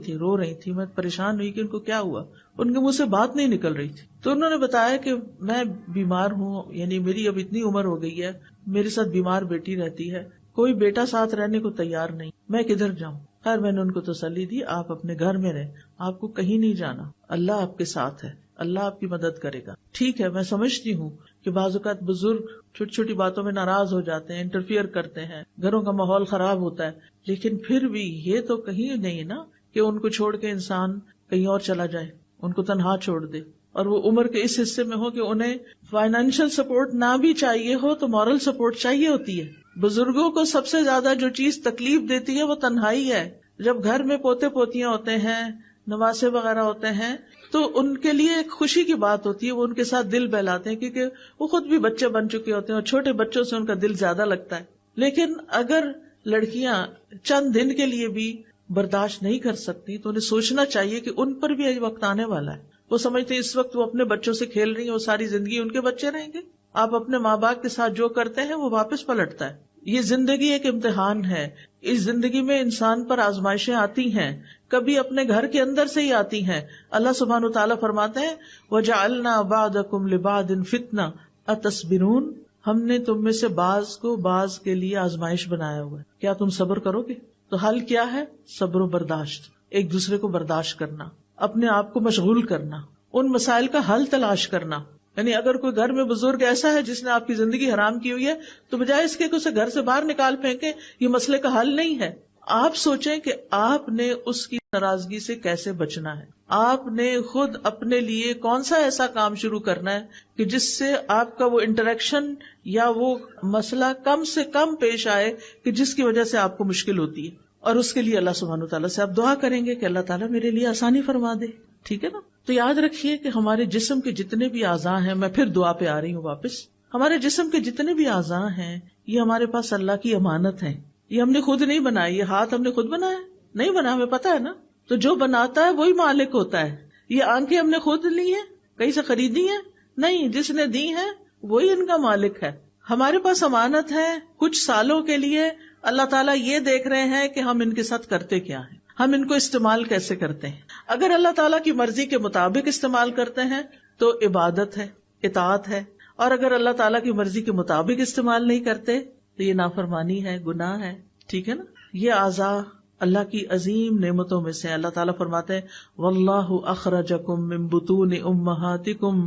تھی. میں پریشان ہوئی کہ ان کو کیا ہوا، ان کے منہ سے بات نہیں نکل رہی تھی. تو انہوں نے بتایا کہ میں بیمار ہوں، یعنی میری اب اتنی عمر ہو گئی ہے، میرے ساتھ بیمار بیٹی رہتی ہے، کوئی بیٹا ساتھ رہنے کو تیار نہیں، میں کدھر جاؤں. خیر میں نے ان کو تسلی دی، آپ اپنے گھر میں رہیں، آپ کو کہیں نہیں جانا، اللہ آپ کے ساتھ ہے، اللہ آپ کی مدد کرے گا. ٹھیک ہے، میں سمجھتی ہوں کہ بعض اوقات بزرگ چھوٹی چھوٹی باتوں میں ناراض ہو جاتے ہیں، انٹرفیئر کرتے ہیں، گھروں کا ماحول خراب ہوتا ہے، لیکن پھر بھی یہ تو کہیں نہیں نا کہ ان کو چھوڑ کے انسان کہیں اور چلا جائے، ان کو تنہا چھوڑ دے، اور وہ عمر کے اس حصے میں ہو کہ انہیں فائنینشیل سپورٹ نہ بھی چاہیے ہو تو مورل سپورٹ چاہیے ہوتی ہے. بزرگوں کو سب سے زیادہ جو چیز تکلیف دیتی ہے وہ تنہائی ہے. جب گھر میں پوتے پوتیاں ہوتے ہیں، نواسے وغیرہ ہوتے ہیں، تو ان کے لیے ایک خوشی کی بات ہوتی ہے، وہ ان کے ساتھ دل بہلاتے ہیں کیونکہ وہ خود بھی بچے بن چکے ہوتے ہیں اور چھوٹے بچوں سے ان کا دل زیادہ لگتا ہے. لیکن اگر لڑکیاں چند دن کے لیے بھی برداشت نہیں کر سکتی تو انہیں سوچنا چاہیے کہ ان پر بھی ایک وقت آنے والا ہے. وہ سمجھتے ہیں اس وقت وہ اپنے بچوں سے کھیل رہی ہیں، وہ ساری زندگی ان کے بچے رہیں گے. آپ اپنے ماں باپ کے ساتھ جو کرتے ہیں وہ واپس پلٹتا ہے. یہ زندگی ایک امتحان ہے. اس زندگی میں انسان پر آزمائشیں آتی ہیں، کبھی اپنے گھر کے اندر سے ہی آتی ہیں. اللہ سبحانہ وتعالیٰ فرماتے ہیں وَجَعَلْنَا بَعْضَكُمْ لِبَعْضٍ فِتْنَةً أَتَصْبِرُونَ، ہم نے تم میں سے بعض کو بعض کے لیے آزمائش بنایا ہوا ہے، کیا تم صبر کرو گے؟ تو حل کیا ہے؟ صبر و برداشت، ایک دوسرے کو برداشت کرنا، اپنے آپ کو مشغول کرنا، ان مسائل کا حل تلاش کرنا. یعنی اگر کوئی گھر میں بزرگ ایسا ہے جس نے آپ کی زندگی حرام کی ہوئی ہے تو بجائے اس کے کہ اسے گھر سے باہر نکال پھینکیں، یہ مسئلے کا حل نہیں ہے. آپ سوچیں کہ آپ نے اس کی ناراضگی سے کیسے بچنا ہے. آپ نے خود اپنے لیے کون سا ایسا کام شروع کرنا ہے کہ جس سے آپ کا وہ انٹریکشن یا وہ مسئلہ کم سے کم پیش آئے کہ جس کی وجہ سے آپ کو مشکل ہوتی ہے. اور اس کے لیے اللہ سبحانہ وتعالیٰ سے آپ دعا کریں گے کہ اللہ تعالیٰ میرے لیے آسانی فرما دے. ٹھیک ہے نا؟ تو یاد رکھیے کہ ہمارے جسم کے جتنے بھی اعضاء ہیں، میں پھر دعا پہ آ رہی ہوں واپس، ہمارے جسم کے جتنے بھی اعضاء ہیں یہ ہمارے پاس اللہ کی امانت ہیں. یہ ہم نے خود نہیں بنائی. یہ ہاتھ ہم نے خود بنایا نہیں، بنا، ہمیں پتا ہے نا. تو جو بناتا ہے وہی مالک ہوتا ہے. یہ آنکھیں ہم نے خود لی ہیں، کہیں سے خریدی ہیں؟ نہیں، جس نے دی ہیں وہی ان کا مالک ہے. ہمارے پاس امانت ہے. کچھ سالوں کے لیے اللہ تعالیٰ یہ دیکھ رہے ہیں کہ ہم ان کے ساتھ کرتے کیا ہیں، ہم ان کو استعمال کیسے کرتے ہیں. اگر اللہ تعالیٰ کی مرضی کے مطابق استعمال کرتے ہیں تو عبادت ہے، اطاعت ہے، اور اگر اللہ تعالیٰ کی مرضی کے مطابق استعمال نہیں کرتے تو یہ نافرمانی ہے، گناہ ہے. ٹھیک ہے نا؟ یہ اعضاء اللہ کی عظیم نعمتوں میں سے. اللہ تعالیٰ فرماتے ہیں واللہ اخرجکم من بطون امہاتکم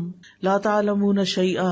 لا تعلمون شیئا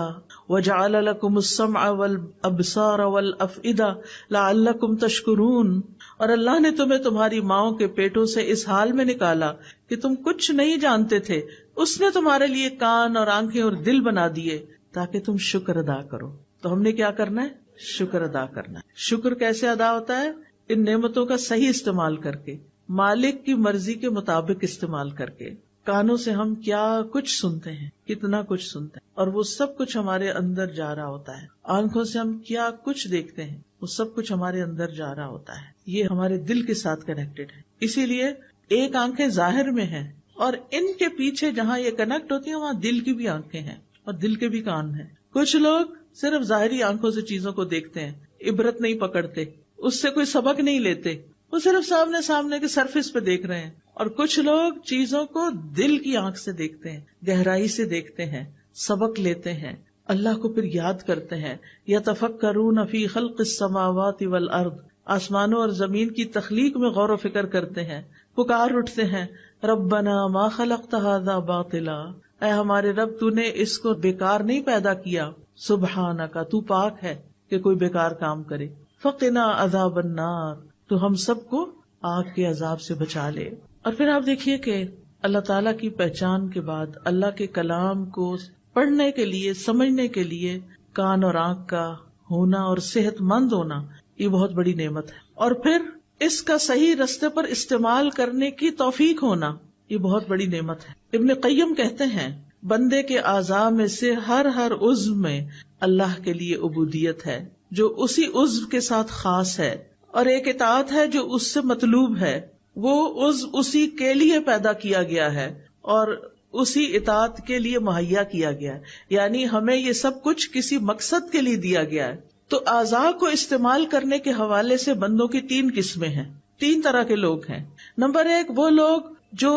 وجعل لکم السمع والابصار والافئدہ لعلکم تشکرون. اور اللہ نے تمہیں تمہاری ماؤں کے پیٹوں سے اس حال میں نکالا کہ تم کچھ نہیں جانتے تھے. اس نے تمہارے لیے کان اور آنکھیں اور دل بنا دیے تاکہ تم شکر ادا کرو. تو ہم نے کیا کرنا ہے؟ شکر ادا کرنا ہے. شکر کیسے ادا ہوتا ہے؟ ان نعمتوں کا صحیح استعمال کر کے، مالک کی مرضی کے مطابق استعمال کر کے. کانوں سے ہم کیا کچھ سنتے ہیں، کتنا کچھ سنتے ہیں، اور وہ سب کچھ ہمارے اندر جا رہا ہوتا ہے. آنکھوں سے ہم کیا کچھ دیکھتے ہیں، وہ سب کچھ ہمارے اندر جا رہا ہوتا ہے. یہ ہمارے دل کے ساتھ کنیکٹڈ ہے. اسی لیے ایک آنکھیں ظاہر میں ہیں اور ان کے پیچھے جہاں یہ کنیکٹ ہوتی ہیں وہاں دل کی بھی آنکھیں ہیں اور دل کے بھی کان ہیں. کچھ لوگ صرف ظاہری آنکھوں سے چیزوں کو دیکھتے ہیں، عبرت نہیں پکڑتے، اس سے کوئی سبق نہیں لیتے، وہ صرف سامنے سامنے کے سرفیس پہ دیکھ رہے ہیں. اور کچھ لوگ چیزوں کو دل کی آنکھ سے دیکھتے ہیں، گہرائی سے دیکھتے ہیں، سبق لیتے ہیں، اللہ کو پھر یاد کرتے ہیں. یتفکرون فی خلق السماوات والارض، آسمانوں اور زمین کی تخلیق میں غور و فکر کرتے ہیں، پکار اٹھتے ہیں ربنا ما خلقت ھذا باطلا، اے ہمارے رب تو نے اس کو بیکار نہیں پیدا کیا، سبحانک تو پاک ہے کہ کوئی بیکار کام کرے، فقنا عذاب النار تو ہم سب کو آگ کے عذاب سے بچا لے. اور پھر آپ دیکھیے کہ اللہ تعالیٰ کی پہچان کے بعد اللہ کے کلام کو پڑھنے کے لیے، سمجھنے کے لیے کان اور آنکھ کا ہونا اور صحت مند ہونا یہ بہت بڑی نعمت ہے. اور پھر اس کا صحیح رستے پر استعمال کرنے کی توفیق ہونا یہ بہت بڑی نعمت ہے. ابن قیم کہتے ہیں بندے کے اعضاء میں سے ہر عضو میں اللہ کے لیے عبودیت ہے جو اسی عضو کے ساتھ خاص ہے، اور ایک اطاعت ہے جو اس سے مطلوب ہے. وہ عضو اسی کے لیے پیدا کیا گیا ہے اور اسی اطاعت کے لیے مہیا کیا گیا ہے. یعنی ہمیں یہ سب کچھ کسی مقصد کے لیے دیا گیا ہے. تو اعضاء کو استعمال کرنے کے حوالے سے بندوں کی 3 قسمیں ہیں، 3 طرح کے لوگ ہیں. نمبر 1 وہ لوگ جو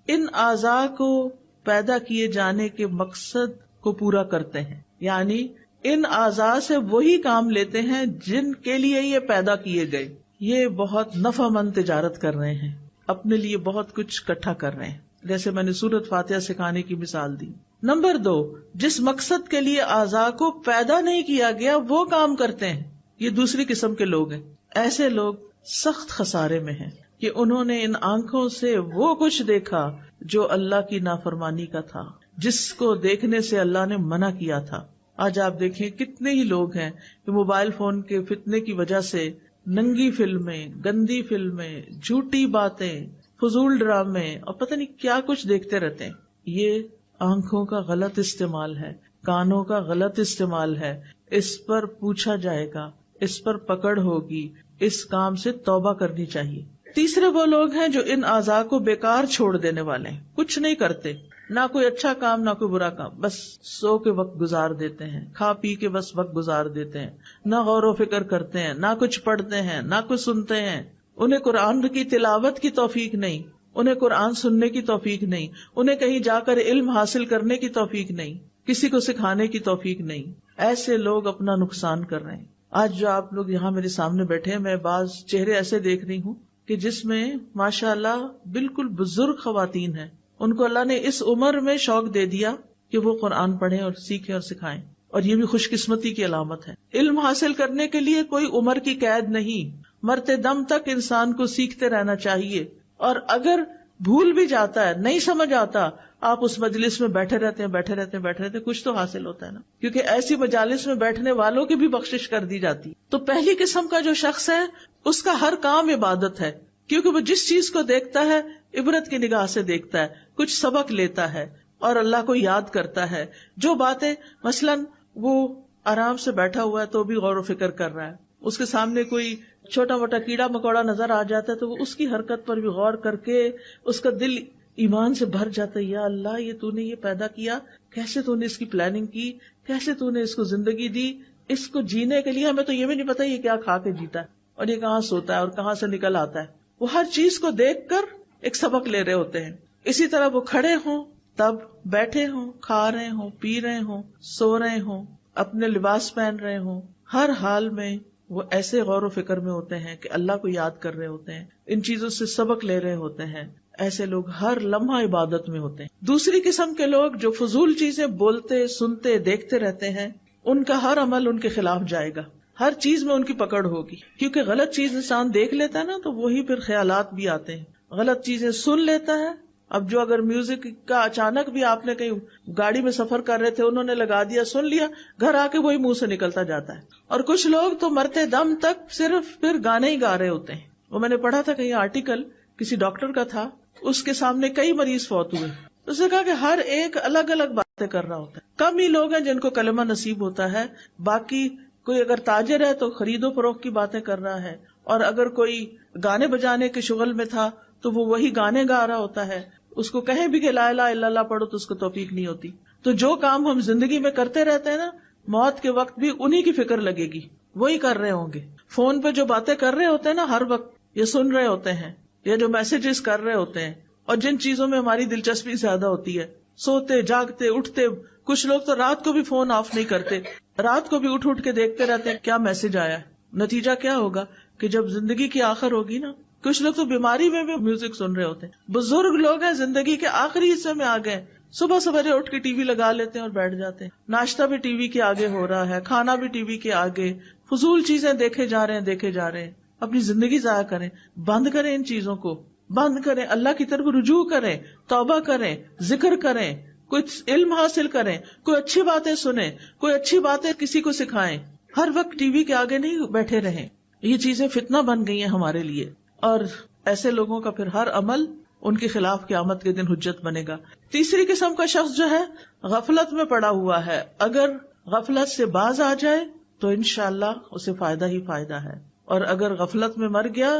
ان اعضاء کو پیدا کیے جانے کے مقصد کو پورا کرتے ہیں، یعنی ان اعضاء سے وہی کام لیتے ہیں جن کے لیے یہ پیدا کیے گئے. یہ بہت نفع مند تجارت کر رہے ہیں، اپنے لیے بہت کچھ اکٹھا کر رہے ہیں، جیسے میں نے سورۃ فاتحہ سکھانے کی مثال دی۔ نمبر 2، جس مقصد کے لیے اعضاء کو پیدا نہیں کیا گیا وہ کام کرتے ہیں، یہ دوسری قسم کے لوگ ہیں۔ ایسے لوگ سخت خسارے میں ہیں کہ انہوں نے ان آنکھوں سے وہ کچھ دیکھا جو اللہ کی نافرمانی کا تھا، جس کو دیکھنے سے اللہ نے منع کیا تھا۔ آج آپ دیکھیں کتنے ہی لوگ ہیں کہ موبائل فون کے فتنے کی وجہ سے ننگی فلمیں، گندی فلمیں، جھوٹی باتیں، فضول ڈرامے اور پتہ نہیں کیا کچھ دیکھتے رہتے ہیں۔ یہ آنکھوں کا غلط استعمال ہے، کانوں کا غلط استعمال ہے، اس پر پوچھا جائے گا، اس پر پکڑ ہوگی، اس کام سے توبہ کرنی چاہیے۔ تیسرے وہ لوگ ہیں جو ان اعضاء کو بیکار چھوڑ دینے والے ہیں، کچھ نہیں کرتے، نہ کوئی اچھا کام نہ کوئی برا کام، بس سو کے وقت گزار دیتے ہیں، کھا پی کے بس وقت گزار دیتے ہیں، نہ غور و فکر کرتے ہیں، نہ کچھ پڑھتے ہیں، نہ کچھ سنتے ہیں۔ انہیں قرآن کی تلاوت کی توفیق نہیں، انہیں قرآن سننے کی توفیق نہیں، انہیں کہیں جا کر علم حاصل کرنے کی توفیق نہیں، کسی کو سکھانے کی توفیق نہیں۔ ایسے لوگ اپنا نقصان کر رہے ہیں۔ آج جو آپ لوگ یہاں میرے سامنے بیٹھے ہیں، میں بعض چہرے ایسے دیکھ رہی ہوں کہ جس میں ماشاء اللہ بالکل بزرگ خواتین ہیں، ان کو اللہ نے اس عمر میں شوق دے دیا کہ وہ قرآن پڑھیں اور سیکھیں اور سکھائیں، اور یہ بھی خوش قسمتی کی علامت ہے۔ علم حاصل کرنے کے لیے کوئی عمر کی قید نہیں، مرتے دم تک انسان کو سیکھتے رہنا چاہیے، اور اگر بھول بھی جاتا ہے، نہیں سمجھ آتا، آپ اس مجلس میں بیٹھے رہتے ہیں، کچھ تو حاصل ہوتا ہے نا، کیونکہ ایسی مجالس میں بیٹھنے والوں کی بھی بخشش کر دی جاتی۔ تو پہلی قسم کا جو شخص ہے اس کا ہر کام عبادت ہے، کیونکہ وہ جس چیز کو دیکھتا ہے عبرت کی نگاہ سے دیکھتا ہے، کچھ سبق لیتا ہے اور اللہ کو یاد کرتا ہے۔ جو باتیں مثلاً وہ آرام سے بیٹھا ہوا ہے تو بھی غور و فکر کر رہا ہے، اس کے سامنے کوئی چھوٹا موٹا کیڑا مکوڑا نظر آ جاتا ہے تو وہ اس کی حرکت پر بھی غور کر کے اس کا دل ایمان سے بھر جاتا ہے، یا اللہ یہ تو نے یہ پیدا کیا، کیسے تو نے اس کی پلاننگ کی، کیسے تو نے اس کو زندگی دی، اس کو جینے کے لیے ہمیں تو یہ بھی نہیں پتا یہ کیا کھا کے جیتا ہے اور یہ کہاں سوتا ہے اور کہاں سے نکل آتا ہے۔ وہ ہر چیز کو دیکھ کر ایک سبق لے رہے ہوتے ہیں۔ اسی طرح وہ کھڑے ہوں تب، بیٹھے ہوں، کھا رہے ہوں، پی رہے ہوں، سو رہے ہوں، اپنے لباس پہن رہے ہوں، ہر حال میں وہ ایسے غور و فکر میں ہوتے ہیں کہ اللہ کو یاد کر رہے ہوتے ہیں، ان چیزوں سے سبق لے رہے ہوتے ہیں۔ ایسے لوگ ہر لمحہ عبادت میں ہوتے ہیں۔ دوسری قسم کے لوگ جو فضول چیزیں بولتے، سنتے، دیکھتے رہتے ہیں، ان کا ہر عمل ان کے خلاف جائے گا، ہر چیز میں ان کی پکڑ ہوگی، کیونکہ غلط چیز انسان دیکھ لیتا ہے نا تو وہی پھر خیالات بھی آتے ہیں، غلط چیزیں سن لیتا ہے۔ اب جو اگر میوزک کا اچانک بھی آپ نے کہیں گاڑی میں سفر کر رہے تھے انہوں نے لگا دیا، سن لیا، گھر آ کے وہی منہ سے نکلتا جاتا ہے۔ اور کچھ لوگ تو مرتے دم تک صرف پھر گانے ہی گا رہے ہوتے ہیں۔ وہ میں نے پڑھا تھا کہیں آرٹیکل، کسی ڈاکٹر کا تھا، اس کے سامنے کئی مریض فوت ہوئے، اس نے کہا کہ ہر ایک الگ الگ باتیں کر رہا ہوتا ہے، کم ہی لوگ ہیں جن کو کلمہ نصیب ہوتا ہے، باقی کوئی اگر تاجر ہے تو خرید و فروخت کی باتیں کر رہا ہے، اور اگر کوئی گانے بجانے کے شغل میں تھا تو وہ وہی گانے گا رہا ہوتا ہے۔ اس کو کہیں بھی کہ لا الہ الا اللہ پڑھو تو اس کو توفیق نہیں ہوتی۔ تو جو کام ہم زندگی میں کرتے رہتے ہیں نا، موت کے وقت بھی انہی کی فکر لگے گی، وہی کر رہے ہوں گے۔ فون پہ جو باتیں کر رہے ہوتے ہیں نا ہر وقت، یہ سن رہے ہوتے ہیں، یا جو میسجز کر رہے ہوتے ہیں، اور جن چیزوں میں ہماری دلچسپی زیادہ ہوتی ہے، سوتے جاگتے اٹھتے، کچھ لوگ تو رات کو بھی فون آف نہیں کرتے، رات کو بھی اٹھ کے دیکھتے رہتے ہیں کیا میسج آیا ہے۔ نتیجہ کیا ہوگا کہ جب زندگی کی آخر ہوگی نا، کچھ لوگ تو بیماری میں بھی میوزک سن رہے ہوتے ہیں، بزرگ لوگ ہیں زندگی کے آخری حصے میں آ گئے، صبح سویرے اٹھ کے ٹی وی لگا لیتے ہیں اور بیٹھ جاتے ہیں، ناشتہ بھی ٹی وی کے آگے ہو رہا ہے، کھانا بھی ٹی وی کے آگے، فضول چیزیں دیکھے جا رہے ہیں۔ اپنی زندگی ضائع کریں، بند کریں، ان چیزوں کو بند کریں، اللہ کی طرف رجوع کریں، توبہ کریں، ذکر کریں، کچھ علم حاصل کریں، کوئی اچھی باتیں سنیں، کوئی اچھی باتیں کسی کو سکھائیں، ہر وقت ٹی وی کے آگے نہیں بیٹھے رہیں۔ یہ چیزیں فتنہ بن گئی ہیں ہمارے لیے، اور ایسے لوگوں کا پھر ہر عمل ان کے خلاف قیامت کے دن حجت بنے گا۔ تیسری قسم کا شخص جو ہے غفلت میں پڑا ہوا ہے، اگر غفلت سے باز آ جائے تو انشاءاللہ اسے فائدہ ہی فائدہ ہے، اور اگر غفلت میں مر گیا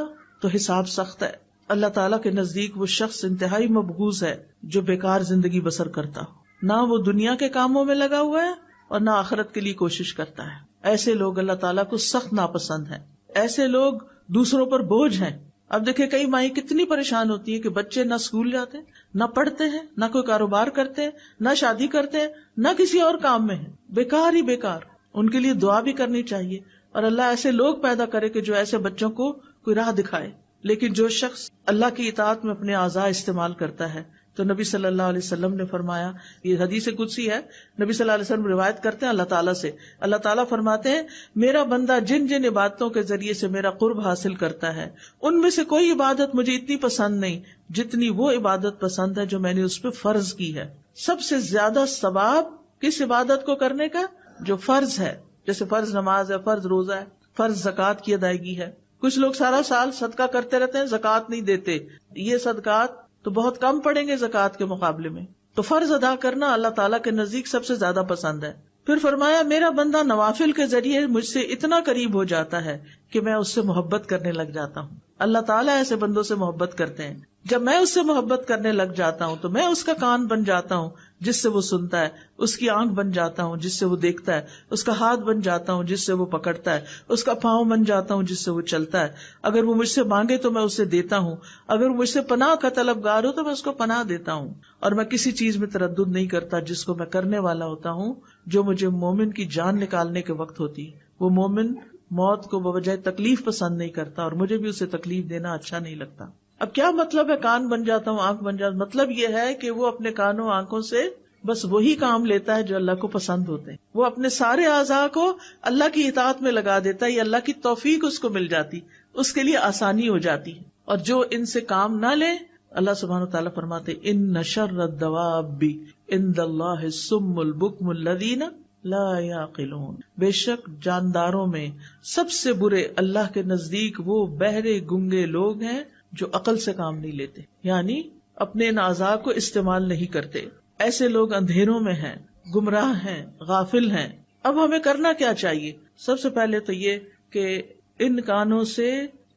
تو حساب سخت ہے۔ اللہ تعالیٰ کے نزدیک وہ شخص انتہائی مبغوض ہے جو بیکار زندگی بسر کرتا ہو، نہ وہ دنیا کے کاموں میں لگا ہوا ہے اور نہ آخرت کے لیے کوشش کرتا ہے۔ ایسے لوگ اللہ تعالیٰ کو سخت ناپسند ہیں، ایسے لوگ دوسروں پر بوجھ ہیں۔ اب دیکھیں کئی مائیں کتنی پریشان ہوتی ہیں کہ بچے نہ اسکول جاتے، نہ پڑھتے ہیں، نہ کوئی کاروبار کرتے ہیں، نہ شادی کرتے ہیں، نہ کسی اور کام میں ہیں، بیکار ہی بیکار۔ ان کے لیے دعا بھی کرنی چاہیے، اور اللہ ایسے لوگ پیدا کرے کہ جو ایسے بچوں کو کوئی راہ دکھائے. لیکن جو شخص اللہ کی اطاعت میں اپنے اعضاء استعمال کرتا ہے تو نبی صلی اللہ علیہ وسلم نے فرمایا، یہ حدیث قدسی ہے، نبی صلی اللہ علیہ وسلم روایت کرتے ہیں اللہ تعالیٰ سے، اللہ تعالیٰ فرماتے ہیں میرا بندہ جن جن عبادتوں کے ذریعے سے میرا قرب حاصل کرتا ہے ان میں سے کوئی عبادت مجھے اتنی پسند نہیں جتنی وہ عبادت پسند ہے جو میں نے اس پہ فرض کی ہے. سب سے زیادہ ثواب کس عبادت کو کرنے کا؟ جو فرض ہے، جیسے فرض نماز ہے، فرض روزہ ہے، فرض زکوٰۃ کی ادائیگی ہے. کچھ لوگ سارا سال صدقہ کرتے رہتے ہیں، زکوٰۃ نہیں دیتے. یہ صدقات تو بہت کم پڑیں گے زکوٰۃ کے مقابلے میں. تو فرض ادا کرنا اللہ تعالیٰ کے نزدیک سب سے زیادہ پسند ہے. پھر فرمایا میرا بندہ نوافل کے ذریعے مجھ سے اتنا قریب ہو جاتا ہے کہ میں اس سے محبت کرنے لگ جاتا ہوں. اللہ تعالیٰ ایسے بندوں سے محبت کرتے ہیں. جب میں اس سے محبت کرنے لگ جاتا ہوں تو میں اس کا کان بن جاتا ہوں جس سے وہ سنتا ہے، اس کی آنکھ بن جاتا ہوں جس سے وہ دیکھتا ہے، اس کا ہاتھ بن جاتا ہوں جس سے وہ پکڑتا ہے، اس کا پاؤں بن جاتا ہوں جس سے وہ چلتا ہے. اگر وہ مجھ سے مانگے تو میں اسے دیتا ہوں، اگر وہ مجھ سے پناہ کا طلبگار ہو تو میں اس کو پناہ دیتا ہوں. اور میں کسی چیز میں تردد نہیں کرتا جس کو میں کرنے والا ہوتا ہوں جو مجھے مومن کی جان نکالنے کے وقت ہوتی ہے. وہ مومن موت کو بوجہ تکلیف پسند نہیں کرتا اور مجھے بھی اسے تکلیف دینا اچھا نہیں لگتا. اب کیا مطلب ہے کان بن جاتا ہوں، آنکھ بن جاتا ہوں؟ مطلب یہ ہے کہ وہ اپنے کانوں آنکھوں سے بس وہی کام لیتا ہے جو اللہ کو پسند ہوتے ہیں. وہ اپنے سارے اعضاء کو اللہ کی اطاعت میں لگا دیتا ہے. یہ اللہ کی توفیق اس کو مل جاتی، اس کے لیے آسانی ہو جاتی ہے. اور جو ان سے کام نہ لے، اللہ سبحانہ وتعالیٰ فرماتے ان شر الدواب عند اللہ الصم البکم الذین لا یعقلون، بے شک جانداروں میں سب سے برے اللہ کے نزدیک وہ بہرے گنگے لوگ ہیں جو عقل سے کام نہیں لیتے، یعنی اپنے ان اعضاء کو استعمال نہیں کرتے. ایسے لوگ اندھیروں میں ہیں، گمراہ ہیں، غافل ہیں. اب ہمیں کرنا کیا چاہیے؟ سب سے پہلے تو یہ کہ ان کانوں سے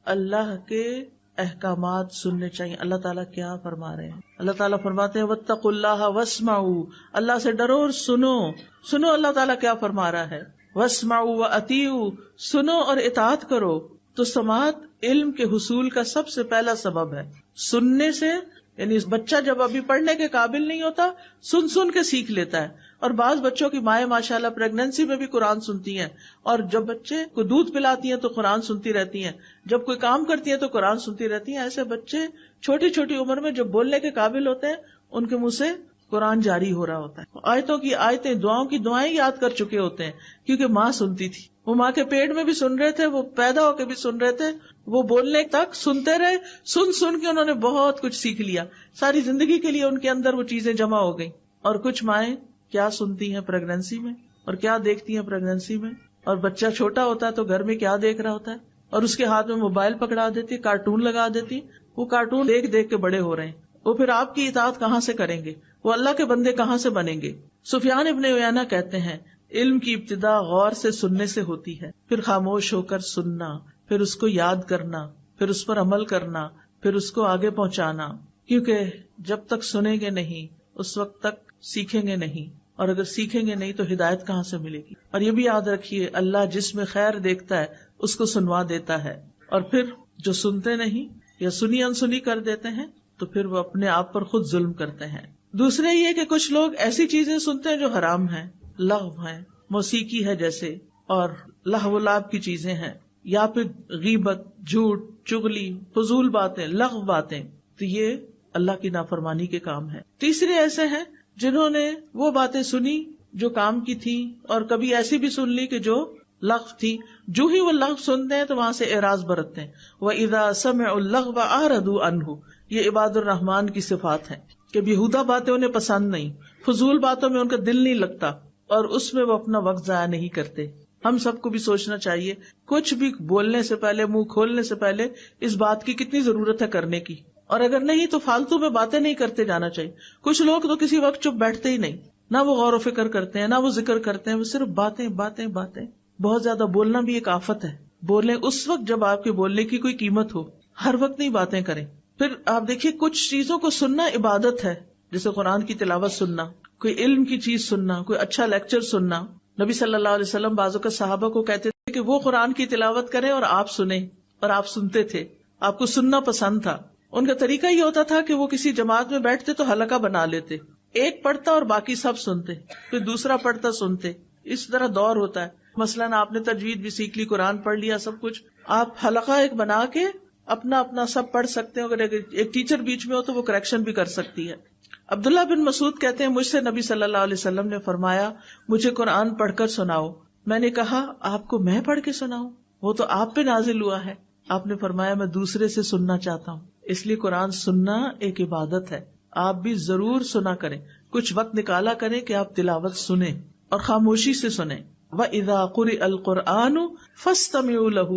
اللہ کے احکامات سننے چاہیے. اللہ تعالیٰ کیا فرما رہے ہیں؟ اللہ تعالیٰ فرماتے ہیں واتقوا اللہ واسمعوا، اللہ سے ڈرو اور سنو. سنو اللہ تعالیٰ کیا فرما رہا ہے. واسمعوا واطیعوا، سنو اور اطاعت کرو. تو سماعت علم کے حصول کا سب سے پہلا سبب ہے. سننے سے، یعنی بچہ جب ابھی پڑھنے کے قابل نہیں ہوتا سن سن کے سیکھ لیتا ہے. اور بعض بچوں کی مائیں ماشاءاللہ پریگنینسی میں بھی قرآن سنتی ہیں، اور جب بچے کو دودھ پلاتی ہیں تو قرآن سنتی رہتی ہیں، جب کوئی کام کرتی ہیں تو قرآن سنتی رہتی ہیں. ایسے بچے چھوٹی چھوٹی عمر میں جب بولنے کے قابل ہوتے ہیں ان کے منہ سے قرآن جاری ہو رہا ہوتا ہے. آیتوں کی آیتیں، دعاؤں کی دعائیں یاد کر چکے ہوتے ہیں کیونکہ ماں سنتی تھی. وہ ماں کے پیٹ میں بھی سن رہے تھے، وہ پیدا ہو کے بھی سن رہے تھے، وہ بولنے تک سنتے رہے. سن سن کے انہوں نے بہت کچھ سیکھ لیا. ساری زندگی کے لیے ان کے اندر وہ چیزیں جمع ہو گئی. اور کچھ مائیں کیا سنتی ہیں پریگنینسی میں اور کیا دیکھتی ہیں پریگنینسی میں. اور بچہ چھوٹا ہوتا ہے تو گھر میں کیا دیکھ رہا ہوتا ہے، اور اس کے ہاتھ میں موبائل پکڑا دیتی، کارٹون لگا دیتی. وہ کارٹون دیکھ دیکھ کے بڑے ہو رہے ہیں. وہ پھر آپ کی اطاعت کہاں سے کریں گے؟ وہ اللہ کے بندے کہاں سے بنیں گے؟ سفیان ابن عیینہ کہتے ہیں علم کی ابتدا غور سے سننے سے ہوتی ہے، پھر خاموش ہو کر سننا، پھر اس کو یاد کرنا، پھر اس پر عمل کرنا، پھر اس کو آگے پہنچانا. کیونکہ جب تک سنیں گے نہیں اس وقت تک سیکھیں گے نہیں، اور اگر سیکھیں گے نہیں تو ہدایت کہاں سے ملے گی. اور یہ بھی یاد رکھیے اللہ جس میں خیر دیکھتا ہے اس کو سنوا دیتا ہے، اور پھر جو سنتے نہیں یا سنی انسنی کر دیتے ہیں تو پھر وہ اپنے آپ پر خود ظلم کرتے ہیں. دوسرے یہ کہ کچھ لوگ ایسی چیزیں سنتے ہیں جو حرام ہیں، لغو ہیں، موسیقی ہے جیسے، اور لہو و لعب کی چیزیں ہیں، یا پھر غیبت، جھوٹ، چغلی، فضول باتیں، لغو باتیں. تو یہ اللہ کی نافرمانی کے کام ہیں. تیسرے ایسے ہیں جنہوں نے وہ باتیں سنی جو کام کی تھی، اور کبھی ایسی بھی سن لی کہ جو لغو تھی. جو ہی وہ لغو سنتے ہیں تو وہاں سے اعراض برتتے ہیں. وَإِذَا سَمِعُوا اللَّغْوَ أَعْرَضُوا عَنْهُ، یہ عباد الرحمان کی صفات ہیں کہ بیہودہ باتیں انہیں پسند نہیں، فضول باتوں میں ان کا دل نہیں لگتا، اور اس میں وہ اپنا وقت ضائع نہیں کرتے. ہم سب کو بھی سوچنا چاہیے کچھ بھی بولنے سے پہلے، منہ کھولنے سے پہلے اس بات کی کتنی ضرورت ہے کرنے کی، اور اگر نہیں تو فالتو میں باتیں نہیں کرتے جانا چاہیے. کچھ لوگ تو کسی وقت چپ بیٹھتے ہی نہیں، نہ وہ غور و فکر کرتے ہیں، نہ وہ ذکر کرتے ہیں، وہ صرف باتیں باتیں باتیں. بہت زیادہ بولنا بھی ایک آفت ہے. بولیں اس وقت جب آپ کے بولنے کی کوئی قیمت ہو، ہر وقت نہیں باتیں کریں. پھر آپ دیکھیے کچھ چیزوں کو سننا عبادت ہے، جیسے قرآن کی تلاوت سننا، کوئی علم کی چیز سننا، کوئی اچھا لیکچر سننا. نبی صلی اللہ علیہ وسلم بعض اوقات صحابہ کو کہتے تھے کہ وہ قرآن کی تلاوت کریں اور آپ سنیں، اور آپ سنتے تھے. آپ کو سننا پسند تھا. ان کا طریقہ یہ ہوتا تھا کہ وہ کسی جماعت میں بیٹھتے تو حلقہ بنا لیتے، ایک پڑھتا اور باقی سب سنتے، پھر دوسرا پڑھتا سنتے. اس طرح دور ہوتا ہے. مثلاً آپ نے تجوید بھی سیکھ لی، قرآن پڑھ لیا، سب کچھ، آپ حلقہ ایک بنا کے اپنا اپنا سب پڑھ سکتے ہیں. اگر ایک ٹیچر بیچ میں ہو تو وہ کریکشن بھی کر سکتی ہے. عبداللہ بن مسعود کہتے ہیں مجھ سے نبی صلی اللہ علیہ وسلم نے فرمایا مجھے قرآن پڑھ کر سناؤ. میں نے کہا آپ کو میں پڑھ کے سناؤں؟ وہ تو آپ پہ نازل ہوا ہے. آپ نے فرمایا میں دوسرے سے سننا چاہتا ہوں. اس لیے قرآن سننا ایک عبادت ہے. آپ بھی ضرور سنا کریں, کچھ وقت نکالا کریں کہ آپ تلاوت سنیں اور خاموشی سے سنیں. وَإِذَا قُرِئَ الْقُرْآنُ فَاسْتَمِعُوا لَهُ